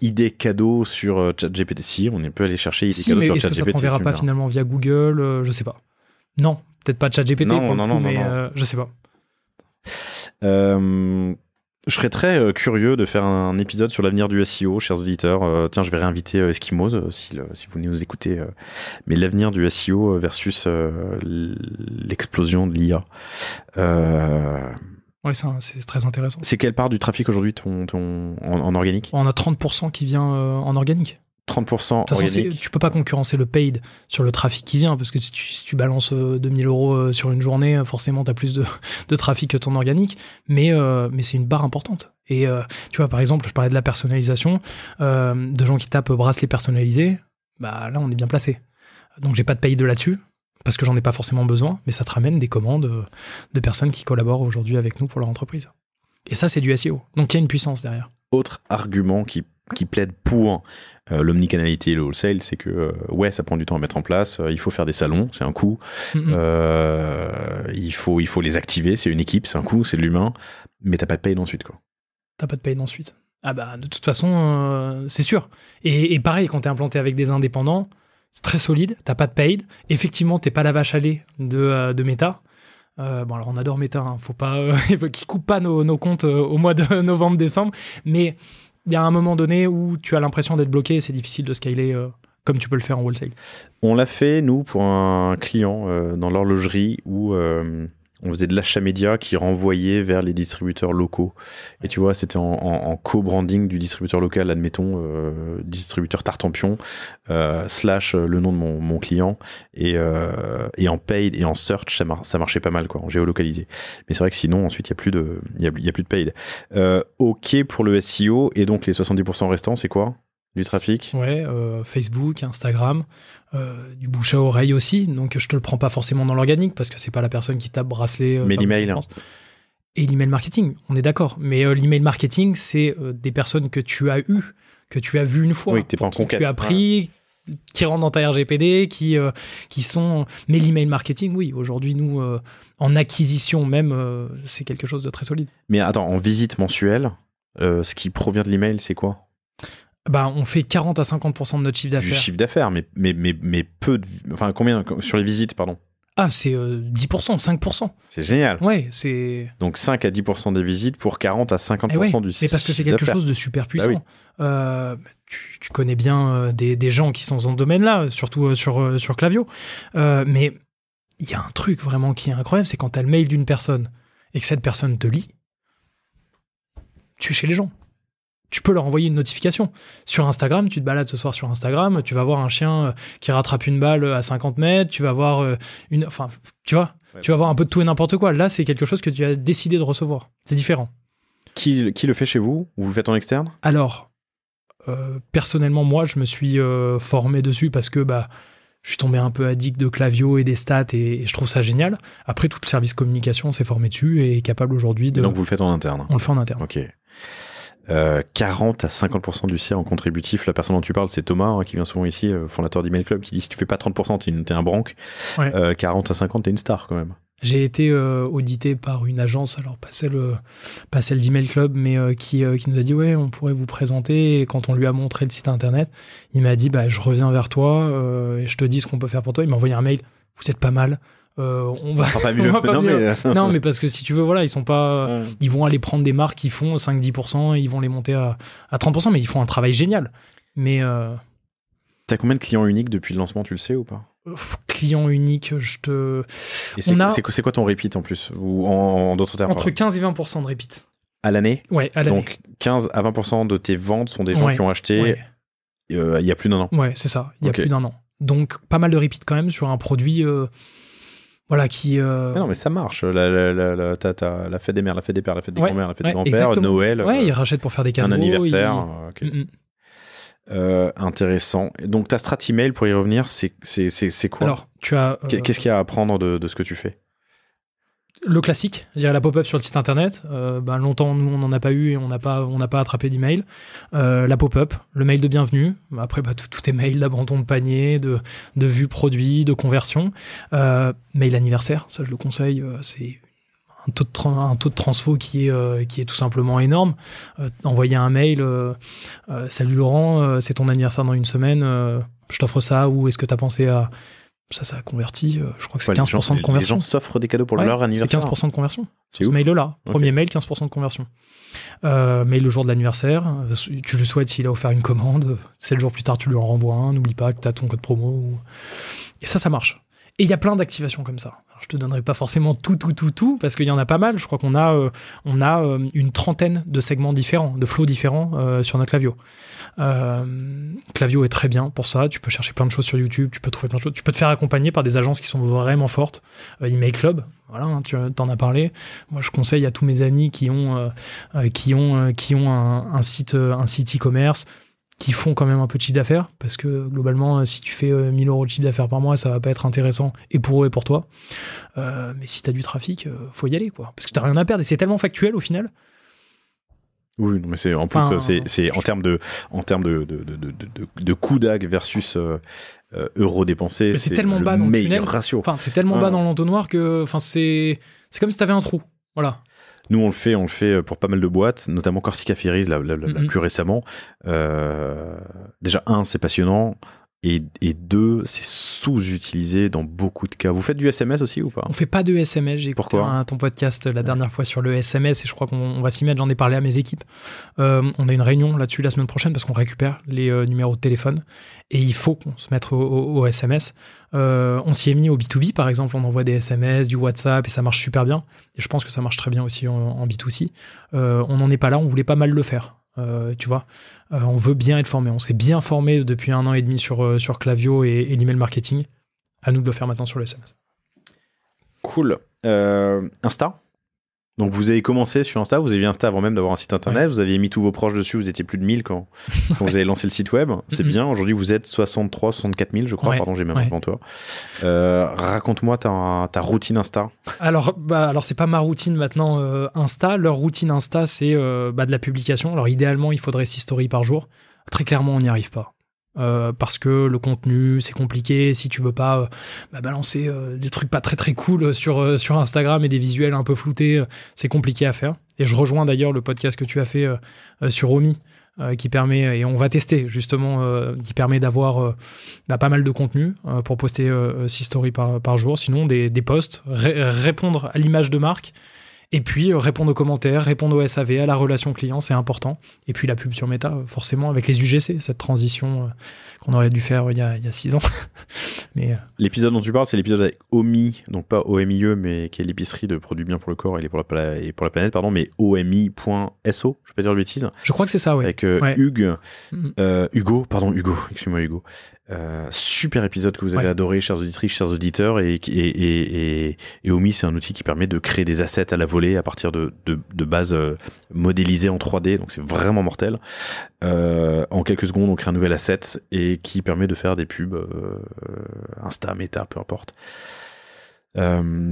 idées cadeaux sur ChatGPT. Si, on peut aller chercher idées cadeaux sur ChatGPT. Est-ce que ça ne t'enverra pas finalement via Google Je sais pas. Non, peut-être pas ChatGPT. Non, je sais pas. Je serais très curieux de faire un épisode sur l'avenir du SEO, chers auditeurs. Tiens, je vais réinviter Eskimos si vous nous écoutez. Mais l'avenir du SEO versus l'explosion de l'IA. Oui, c'est très intéressant. C'est quelle part du trafic aujourd'hui en organique ? On a 30% qui vient en organique. 30% de organique. Tu peux pas concurrencer le paid sur le trafic qui vient, parce que si tu balances 2000 € sur une journée, forcément, tu as plus de trafic que ton organique, mais c'est une barre importante. Et tu vois, par exemple, je parlais de la personnalisation, de gens qui tapent bracelet personnalisé, bah là, on est bien placé. Donc, j'ai pas de paid là-dessus, parce que j'en ai pas forcément besoin, mais ça te ramène des commandes de personnes qui collaborent aujourd'hui avec nous pour leur entreprise. Et ça, c'est du SEO. Donc, il y a une puissance derrière. Autre argument qui plaide pour l'omnicanalité et le wholesale, c'est que ça prend du temps à mettre en place, il faut faire des salons, c'est un coût, il faut les activer, c'est une équipe, c'est un coût, c'est de l'humain, mais t'as pas de paye ensuite, quoi. T'as pas de paye ensuite. Ah bah, de toute façon, c'est sûr. Et pareil, quand t'es implanté avec des indépendants, c'est très solide, t'as pas de paid. Effectivement, t'es pas la vache à lait de Meta. Bon, alors on adore Meta, hein, faut pas qu'ils coupent pas nos comptes au mois de novembre-décembre, mais il y a un moment donné où tu as l'impression d'être bloqué et c'est difficile de scaler comme tu peux le faire en wholesale. On l'a fait, nous, pour un client dans l'horlogerie où on faisait de l'achat média qui renvoyait vers les distributeurs locaux. Et tu vois, c'était en co-branding du distributeur local, admettons, distributeur Tartampion, / le nom de mon client. Et en paid et en search, ça marchait pas mal, quoi, en géolocalisé. Mais c'est vrai que sinon, ensuite, il y a plus de paid. OK pour le SEO. Et donc, les 70% restants, c'est quoi du trafic? Ouais, Facebook, Instagram, du bouche à oreille aussi. Donc, je te le prends pas forcément dans l'organique parce que c'est pas la personne qui tape bracelet. Mais l'email. Et l'email marketing, on est d'accord. Mais l'email marketing, c'est des personnes que tu as eues, que tu as vues une fois. Oui, t'es pas en conquête. Tu as pris, qui rentrent dans ta RGPD, qui sont. Mais l'email marketing, oui, aujourd'hui, nous, en acquisition même, c'est quelque chose de très solide. Mais attends, en visite mensuelle, ce qui provient de l'email, c'est quoi? Bah, on fait 40 à 50% de notre chiffre d'affaires. Du chiffre d'affaires, mais peu de... Enfin, combien sur les visites, pardon? Ah, c'est 10%, 5%. C'est génial. Ouais, c'est... Donc 5 à 10% des visites pour 40 à 50% du chiffre d'affaires. Mais parce que c'est quelque chose de super puissant. Bah oui. Tu connais bien des gens qui sont dans ce domaine-là, surtout sur Klaviyo. Mais il y a un truc vraiment qui est incroyable, c'est quand tu as le mail d'une personne et que cette personne te lit, tu es chez les gens. Tu peux leur envoyer une notification. Sur Instagram, tu te balades ce soir sur Instagram, tu vas voir un chien qui rattrape une balle à 50 mètres, tu vas voir Enfin, tu vois, tu vas voir un peu de tout et n'importe quoi. Là, c'est quelque chose que tu as décidé de recevoir. C'est différent. Qui le fait chez vous? Ou vous le faites en externe? Alors, personnellement, moi, je me suis formé dessus parce que je suis tombé un peu addict de Klaviyo et des stats et je trouve ça génial. Après, tout le service communication s'est formé dessus et est capable aujourd'hui de... Donc, vous le faites en interne? On le fait en interne. Ok. 40 à 50% du CA en contributif. La personne dont tu parles, c'est Thomas, hein, qui vient souvent ici, fondateur d'Email Club, qui dit si tu fais pas 30%, t'es un branque. Ouais. 40 à 50, t'es une star quand même. J'ai été audité par une agence, alors pas celle d'Email Club, mais qui nous a dit ouais, on pourrait vous présenter. Et quand on lui a montré le site internet, il m'a dit je reviens vers toi et je te dis ce qu'on peut faire pour toi. Il m'a envoyé un mail, vous êtes pas mal. On va pas mieux. on va pas Non, mieux. mais... Non, mais parce que si tu veux, voilà, ils sont pas, ils vont aller prendre des marques qui font 5-10%, et ils vont les monter à 30%, mais ils font un travail génial. Mais t'as combien de clients uniques depuis le lancement, tu le sais ou pas? Client unique, Et c'est quoi ton repeat en plus, ou en d'autres termes? Entre 15 et 20% de repeat. À l'année? Ouais, à l'année. Donc 15 à 20% de tes ventes sont des gens qui ont acheté il y a plus d'un an. Ouais, c'est ça, il y a plus d'un an. Donc pas mal de repeat quand même sur un produit qui... Mais non, mais ça marche. T'as la fête des mères, la fête des pères, la fête des grands-mères, la fête des grands-pères, exactement. Noël. Ouais, ils rachètent pour faire des cadeaux. Un anniversaire. Intéressant. Donc ta strat email, pour y revenir, c'est quoi? Alors, tu as... Qu'est-ce qu'il y a à apprendre de ce que tu fais? Le classique, je dirais la pop-up sur le site internet. Longtemps, nous, on n'en a pas eu et on n'a pas attrapé d'email. La pop-up, le mail de bienvenue. Après, tout est mail d'abandon de panier, de vue produit, de conversion. Mail anniversaire, ça je le conseille. C'est un taux de transfo qui est tout simplement énorme. Envoyer un mail, salut Laurent, c'est ton anniversaire dans une semaine, je t'offre ça, ou est-ce que tu as pensé à... Ça a converti, je crois que c'est 15% de conversion. Les gens s'offrent des cadeaux pour leur anniversaire. C'est 15% de conversion. C'est ce ouf. mail-là. Okay. Premier mail, 15% de conversion. Mail le jour de l'anniversaire. Tu le souhaites s'il a offert une commande. 7 jours plus tard, tu lui en renvoies un. N'oublie pas que tu as ton code promo. Et ça marche. Et il y a plein d'activations comme ça. Alors, je te donnerai pas forcément tout, parce qu'il y en a pas mal. Je crois qu'on a une trentaine de segments différents, de flows différents sur notre Klaviyo. Klaviyo est très bien pour ça. Tu peux chercher plein de choses sur YouTube, tu peux trouver plein de choses. Tu peux te faire accompagner par des agences qui sont vraiment fortes. Email Club, voilà, hein, tu t'en as parlé. Moi, je conseille à tous mes amis qui ont un site e-commerce, qui font quand même un peu de chiffre d'affaires, parce que globalement, si tu fais 1000 € de chiffre d'affaires par mois, ça va pas être intéressant, et pour eux et pour toi. Mais si tu as du trafic, faut y aller, quoi. Parce que tu n'as rien à perdre, et c'est tellement factuel au final. Oui, mais c'est en plus, c'est en termes de coût d'ag versus euros dépensés, c'est tellement bas dans le tunnel, ratio. Enfin, c'est tellement bas dans l'entonnoir que, c'est comme si tu avais un trou. Voilà. Nous, on le fait pour pas mal de boîtes, notamment Corsica Ferries, la plus récemment. Déjà, c'est passionnant. Et 2, c'est sous-utilisé dans beaucoup de cas. Vous faites du SMS aussi ou pas? On fait pas de SMS. J'ai écouté ton podcast la dernière fois sur le SMS et je crois qu'on va s'y mettre. J'en ai parlé à mes équipes. On a une réunion là-dessus la semaine prochaine parce qu'on récupère les numéros de téléphone et il faut qu'on se mette au SMS. On s'y est mis au B2B, par exemple. On envoie des SMS, du WhatsApp et ça marche super bien. Et je pense que ça marche très bien aussi en B2C. On n'en est pas là. On voulait pas mal le faire. Tu vois, on veut bien être formé. On s'est bien formé depuis 1 an et demi sur Klaviyo et l'email marketing. À nous de le faire maintenant sur le SMS. Cool. Insta. Donc vous avez commencé sur Insta, vous aviez Insta avant même d'avoir un site internet, vous aviez mis tous vos proches dessus, vous étiez plus de 1000 quand vous avez lancé le site web. C'est bien, aujourd'hui vous êtes 63, 64 000 je crois, pardon j'ai même devant toi. Raconte-moi ta routine Insta. Alors c'est pas ma routine maintenant Insta, leur routine Insta c'est de la publication. Alors idéalement il faudrait 6 stories par jour, très clairement on n'y arrive pas. Parce que le contenu c'est compliqué, si tu veux pas balancer des trucs pas très très cool sur Instagram et des visuels un peu floutés, c'est compliqué à faire. Et je rejoins d'ailleurs le podcast que tu as fait sur Omi qui permet, et on va tester justement, qui permet d'avoir pas mal de contenu pour poster 6 stories par jour, sinon des posts, répondre à l'image de marque. Et puis, répondre aux commentaires, répondre au SAV, à la relation client, c'est important. Et puis, la pub sur Meta, forcément, avec les UGC, cette transition qu'on aurait dû faire il y a 6 ans. Mais, l'épisode dont tu parles, c'est l'épisode avec Omi, donc pas OMIE, mais qui est l'épicerie de produits bien pour le corps et pour la planète, pardon, mais OMI.so, je peux pas dire de bêtises. Je crois que c'est ça, oui. Avec Hugo, excuse-moi Hugo. Super épisode que vous avez adoré, chers auditrices, chers auditeurs, et Omi, c'est un outil qui permet de créer des assets à la volée à partir de bases modélisées en 3D, donc c'est vraiment mortel. En quelques secondes, on crée un nouvel asset et qui permet de faire des pubs Insta, Meta, peu importe.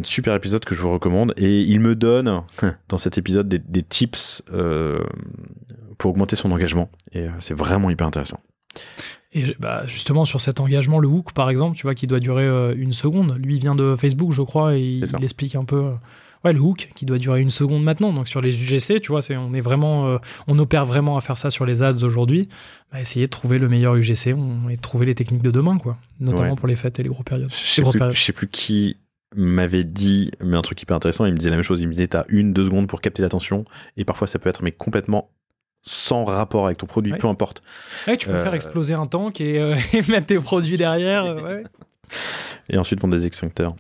Super épisode que je vous recommande, et il me donne dans cet épisode des tips pour augmenter son engagement. Et c'est vraiment hyper intéressant. Et justement, sur cet engagement, le hook, par exemple, tu vois, qui doit durer 1 seconde. Lui, il vient de Facebook, je crois, et il explique un peu... le hook, qui doit durer 1 seconde maintenant. Donc, sur les UGC, tu vois, on opère vraiment à faire ça sur les ads aujourd'hui. Essayer de trouver le meilleur UGC et de trouver les techniques de demain, quoi. Notamment pour les fêtes et les grosses périodes. Je sais plus qui m'avait dit, mais un truc hyper intéressant, il me disait la même chose. Il me disait, t'as 1-2 secondes pour capter l'attention, et parfois ça peut être complètement sans rapport avec ton produit, peu importe. Tu peux faire exploser un tank et mettre tes produits derrière. Et ensuite vendre des extincteurs.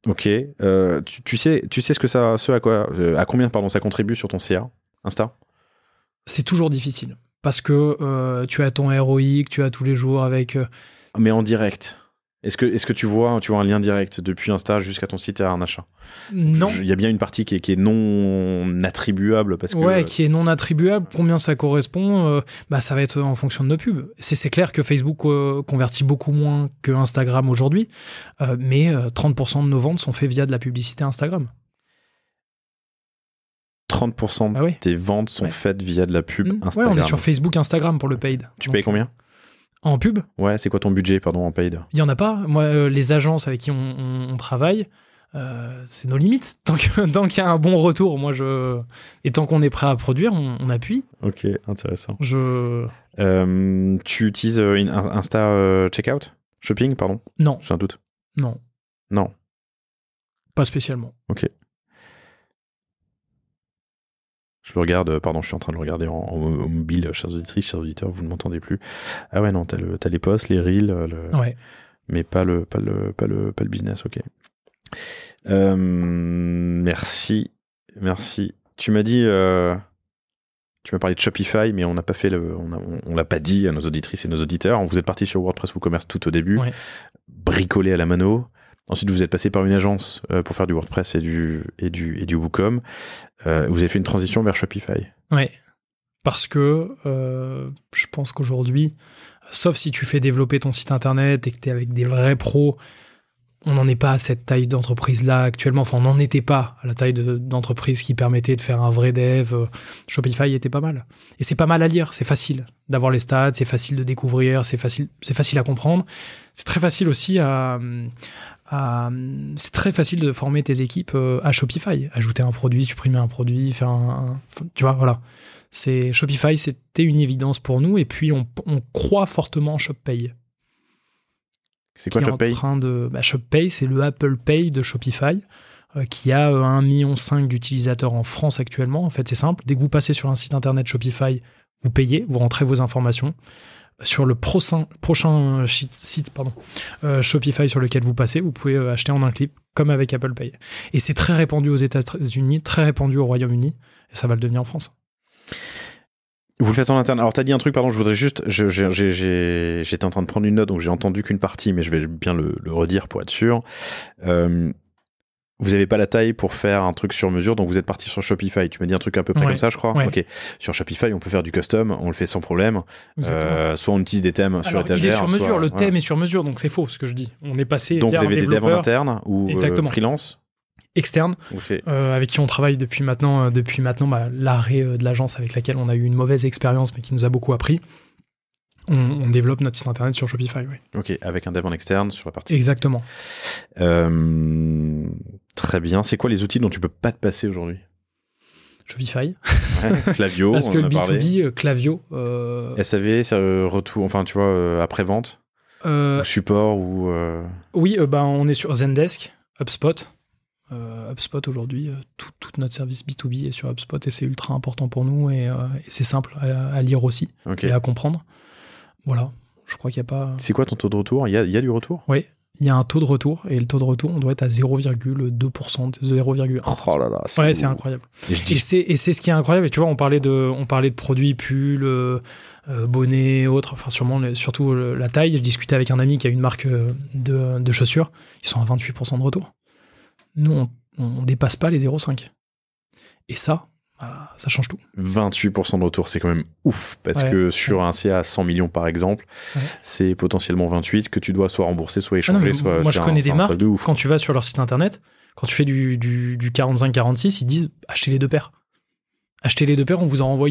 Ok. Tu sais à combien ça contribue sur ton CA Insta? C'est toujours difficile parce que tu as ton ROI que tu as tous les jours avec. Mais en direct. Est-ce que tu vois un lien direct depuis Insta jusqu'à ton site et à un achat? Non. Il y a bien une partie qui est non attribuable parce que. Qui est non attribuable. Combien ça correspond ça va être en fonction de nos pubs. C'est clair que Facebook convertit beaucoup moins que Instagram aujourd'hui, mais 30% de nos ventes sont faites via de la publicité Instagram. 30% de tes ventes sont faites via de la pub Instagram. On est sur Facebook, Instagram pour le paid. Tu payes combien? En pub? Ouais, c'est quoi ton budget, en paid? Il n'y en a pas. Moi, les agences avec qui on travaille, c'est nos limites. Tant qu'il y a un bon retour, et tant qu'on est prêt à produire, on appuie. Ok, intéressant. Tu utilises Insta Checkout? Shopping, pardon? Non. J'ai un doute. Non. Pas spécialement. Ok. Je le regarde, je suis en train de le regarder en mobile, chers auditrices, chers auditeurs, vous ne m'entendez plus. Ah ouais, non, t'as les posts, les reels, mais pas le business, ok. Merci. Tu m'as dit, tu m'as parlé de Shopify, mais on n'a pas fait on l'a pas dit à nos auditrices et nos auditeurs. Vous êtes parti sur WordPress WooCommerce tout au début, bricolé à la mano. Ensuite, vous êtes passé par une agence pour faire du WordPress et du WooCom. Vous avez fait une transition vers Shopify. Ouais, parce que je pense qu'aujourd'hui, sauf si tu fais développer ton site internet et que tu es avec des vrais pros, on n'en est pas à cette taille d'entreprise-là actuellement. Enfin, on n'en était pas à la taille d'entreprise qui permettait de faire un vrai dev. Shopify était pas mal. Et c'est pas mal à lire, c'est facile d'avoir les stats, c'est facile de découvrir, c'est facile à comprendre. C'est très facile aussi c'est très facile de former tes équipes à Shopify. Ajouter un produit, supprimer un produit, faire tu vois, voilà. Shopify, c'était une évidence pour nous. Et puis, on croit fortement en ShopPay. C'est quoi ShopPay? ShopPay, c'est le Apple Pay de Shopify, qui a 1,5 million d'utilisateurs en France actuellement. En fait, c'est simple. Dès que vous passez sur un site internet Shopify, vous payez, vous rentrez vos informations. Sur le prochain site Shopify sur lequel vous passez, vous pouvez acheter en un clic, comme avec Apple Pay. Et c'est très répandu aux États-Unis, très répandu au Royaume-Uni, et ça va le devenir en France. Vous le faites en interne. Alors, t'as dit un truc, pardon, je voudrais juste... J'étais en train de prendre une note, donc j'ai entendu qu'une partie, mais je vais bien le redire pour être sûr. Vous n'avez pas la taille pour faire un truc sur mesure, donc vous êtes parti sur Shopify. Tu m'as dit un truc à peu près comme ça, je crois. Ok. Sur Shopify, on peut faire du custom, on le fait sans problème. Soit on utilise des thèmes sur étagère. Il est sur mesure, le thème est sur mesure, donc c'est faux ce que je dis. On est passé. Donc vous avez des devs en interne ou freelance? Externe, avec qui on travaille depuis maintenant l'arrêt de l'agence avec laquelle on a eu une mauvaise expérience, mais qui nous a beaucoup appris. On développe notre site internet sur Shopify, oui. Ok, avec un dev en externe sur la partie. Exactement. Très bien. C'est quoi les outils dont tu peux pas te passer aujourd'hui? Shopify. Clavio, parce que on en a parlé. B2B, Clavio. SAV, retour, enfin tu vois, après-vente ou support ou... Oui, on est sur Zendesk, HubSpot. HubSpot aujourd'hui, tout notre service B2B est sur HubSpot et c'est ultra important pour nous et c'est simple à lire aussi et à comprendre. Voilà, je crois qu'il n'y a pas... C'est quoi ton taux de retour? Il y a du retour? Oui, il y a un taux de retour et le taux de retour, on doit être à 0,2%, 0,1%. Oh là là, c'est incroyable. Et c'est ce qui est incroyable. Et tu vois, on parlait de produits, pulls, bonnets, autres, enfin surtout la taille. Je discutais avec un ami qui a une marque de chaussures. Ils sont à 28% de retour. Nous, on dépasse pas les 0,5. Et ça change tout. 28% de retour, c'est quand même ouf, parce que sur un CA à 100 millions par exemple, c'est potentiellement 28 que tu dois soit rembourser, soit échanger. Moi, je connais des marques, quand tu vas sur leur site internet, quand tu fais du 45-46, ils disent achetez les 2 paires. Achetez les 2 paires, on vous en renvoie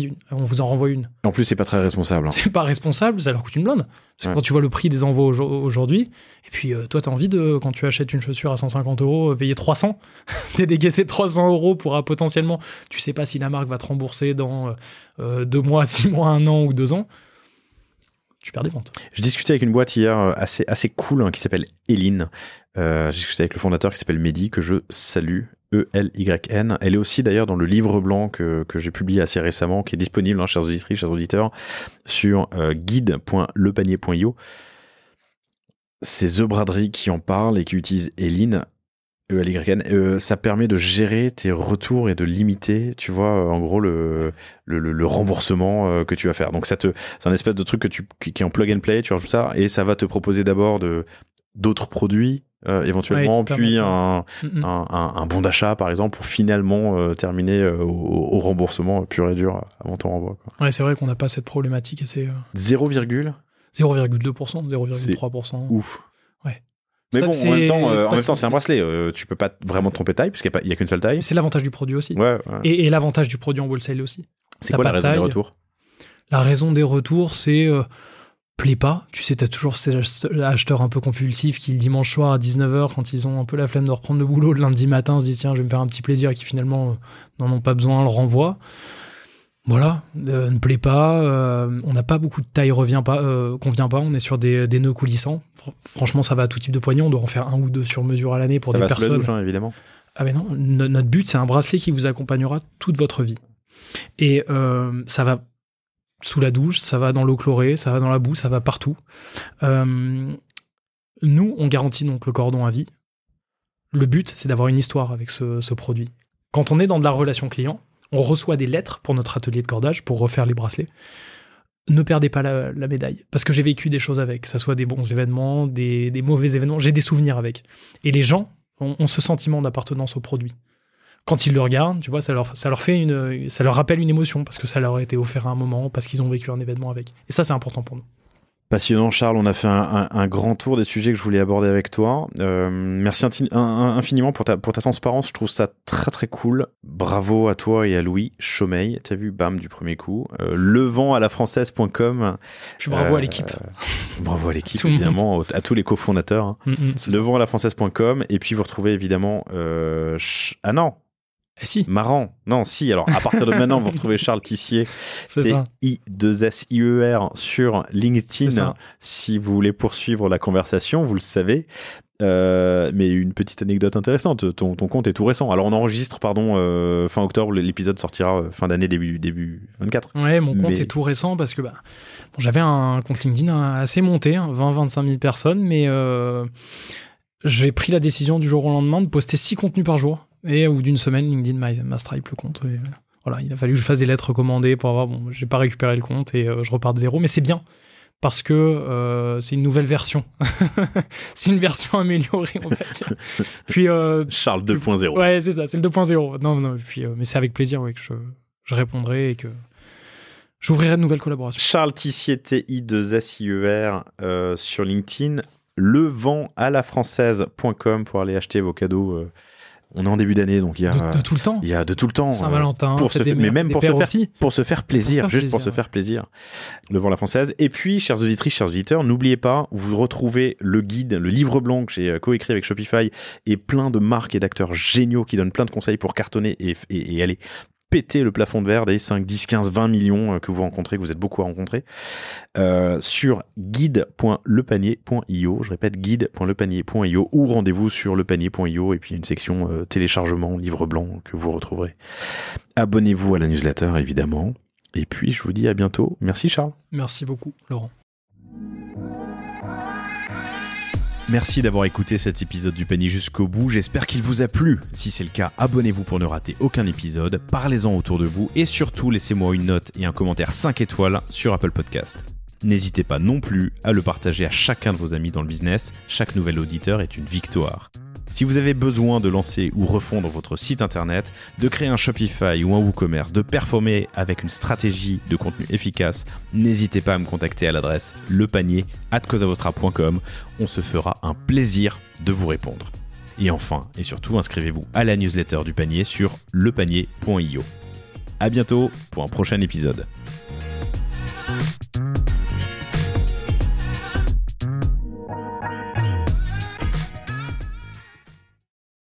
une. En plus, c'est pas très responsable. Hein. C'est pas responsable, ça leur coûte une blinde. Parce que quand tu vois le prix des envois aujourd'hui, et puis toi, t'as envie de, quand tu achètes une chaussure à 150 €, payer 300. T'es décaissé 300 € pour potentiellement, tu sais pas si la marque va te rembourser dans 2 mois, 6 mois, 1 an ou 2 ans. Tu perds des ventes. Je discutais avec une boîte hier assez cool hein, qui s'appelle Elyn. J'ai discuté avec le fondateur qui s'appelle Mehdi, que je salue. ELYN. Elle est aussi d'ailleurs dans le livre blanc que j'ai publié assez récemment, qui est disponible, hein, chers auditrices, chers auditeurs, sur guide.lepanier.io. C'est The Braderie qui en parle et qui utilise Elyn, ELYN. Ça permet de gérer tes retours et de limiter, tu vois, en gros, le remboursement que tu vas faire. Donc c'est un espèce de truc qui est en plug and play, tu rajoutes ça, et ça va te proposer d'abord d'autres produits, éventuellement, puis un bon d'achat par exemple, pour finalement terminer au remboursement pur et dur avant ton renvoi, quoi. Ouais, c'est vrai qu'on n'a pas cette problématique et c'est 0,2%, 0,2%. Ouf. Ouais. Mais ça, bon, en même temps, c'est un bracelet. Tu peux pas vraiment te tromper de taille, puisqu'il n'y a qu'une seule taille. C'est l'avantage du produit aussi. Ouais. Et l'avantage du produit en wholesale aussi. C'est quoi la raison des retours ? La raison des retours, c'est plaît pas. Tu sais, t'as toujours ces acheteurs un peu compulsifs qui, le dimanche soir à 19h, quand ils ont un peu la flemme de reprendre le boulot, le lundi matin, se disent tiens, je vais me faire un petit plaisir, et qui finalement n'en ont pas besoin, le renvoient. Voilà, ne plaît pas. On n'a pas beaucoup de taille convient pas. On est sur des nœuds coulissants. Franchement, ça va à tout type de poignet. On doit en faire 1 ou 2 sur mesure à l'année pour des personnes. Ça va sous la douche, évidemment. Ah mais non, notre but, c'est un bracelet qui vous accompagnera toute votre vie. Et ça va sous la douche, ça va dans l'eau chlorée, ça va dans la boue, ça va partout. Nous, on garantit donc le cordon à vie. Le but, c'est d'avoir une histoire avec ce produit. Quand on est dans de la relation client, on reçoit des lettres pour notre atelier de cordage, pour refaire les bracelets. Ne perdez pas la médaille, parce que j'ai vécu des choses avec, que ça soit des bons événements, des mauvais événements, j'ai des souvenirs avec. Et les gens ont ce sentiment d'appartenance au produit. Quand ils le regardent, tu vois, ça leur rappelle une émotion, parce que ça leur a été offert à un moment, parce qu'ils ont vécu un événement avec. Et ça, c'est important pour nous. Passionnant, Charles. On a fait un grand tour des sujets que je voulais aborder avec toi. Merci infiniment pour ta transparence. Je trouve ça très très cool. Bravo à toi et à Louis Chaumeil. T'as vu, bam, du premier coup. Leventsalafrançaise.com. Puis bravo à l'équipe. Bravo à l'équipe, évidemment, à tous les cofondateurs. Hein. Leventsalafrançaise.com. Et puis vous retrouvez évidemment... Ah non, si. Marrant. Non, si. Alors, à partir de maintenant, vous retrouvez Charles Tissier, T-I-2-S-I-E-R, sur LinkedIn. Si vous voulez poursuivre la conversation, vous le savez. Mais une petite anecdote intéressante. Ton compte est tout récent. Alors, on enregistre, fin octobre. L'épisode sortira fin d'année, début 24. Ouais, mon compte est tout récent parce que j'avais un compte LinkedIn assez monté, 20-25 000 personnes, mais j'ai pris la décision du jour au lendemain de poster 6 contenus par jour. Et au bout d'une semaine, LinkedIn m'a stripe le compte. Et voilà, il a fallu que je fasse des lettres recommandées pour avoir... Bon, j'ai pas récupéré le compte et je repars de zéro. Mais c'est bien, parce que c'est une nouvelle version. C'est une version améliorée, on va dire. Puis, Charles 2.0. Ouais, c'est ça, c'est le 2.0. Non, puis, mais c'est avec plaisir que je répondrai et que j'ouvrirai de nouvelles collaborations. Charles Tissier, T-I-2-S-I-E-R, sur LinkedIn. Leventsalafrançaise.com pour aller acheter vos cadeaux. On est en début d'année, donc il y a de tout le temps. Il y a de tout le temps. Saint-Valentin, mais même pour se faire plaisir, pour se faire plaisir. Levant la Française. Et puis, chères auditrices, chers auditeurs, n'oubliez pas, vous retrouvez le guide, le livre blanc que j'ai coécrit avec Shopify et plein de marques et d'acteurs géniaux qui donnent plein de conseils pour cartonner et aller péter le plafond de verre des 5, 10, 15, 20 millions que vous rencontrez, que vous êtes beaucoup à rencontrer, sur guide.lepanier.io. Je répète, guide.lepanier.io, ou rendez-vous sur lepanier.io et puis une section téléchargement, livre blanc que vous retrouverez. Abonnez-vous à la newsletter, évidemment. Et puis, je vous dis à bientôt. Merci, Charles. Merci beaucoup, Laurent. Merci d'avoir écouté cet épisode du panier jusqu'au bout, j'espère qu'il vous a plu. Si c'est le cas, abonnez-vous pour ne rater aucun épisode, parlez-en autour de vous et surtout laissez-moi une note et un commentaire 5 étoiles sur Apple Podcast. N'hésitez pas non plus à le partager à chacun de vos amis dans le business, chaque nouvel auditeur est une victoire. Si vous avez besoin de lancer ou refondre votre site internet, de créer un Shopify ou un WooCommerce, de performer avec une stratégie de contenu efficace, n'hésitez pas à me contacter à l'adresse lepanier@cosavostra.com. On se fera un plaisir de vous répondre. Et enfin, et surtout, inscrivez-vous à la newsletter du panier sur lepanier.io. À bientôt pour un prochain épisode.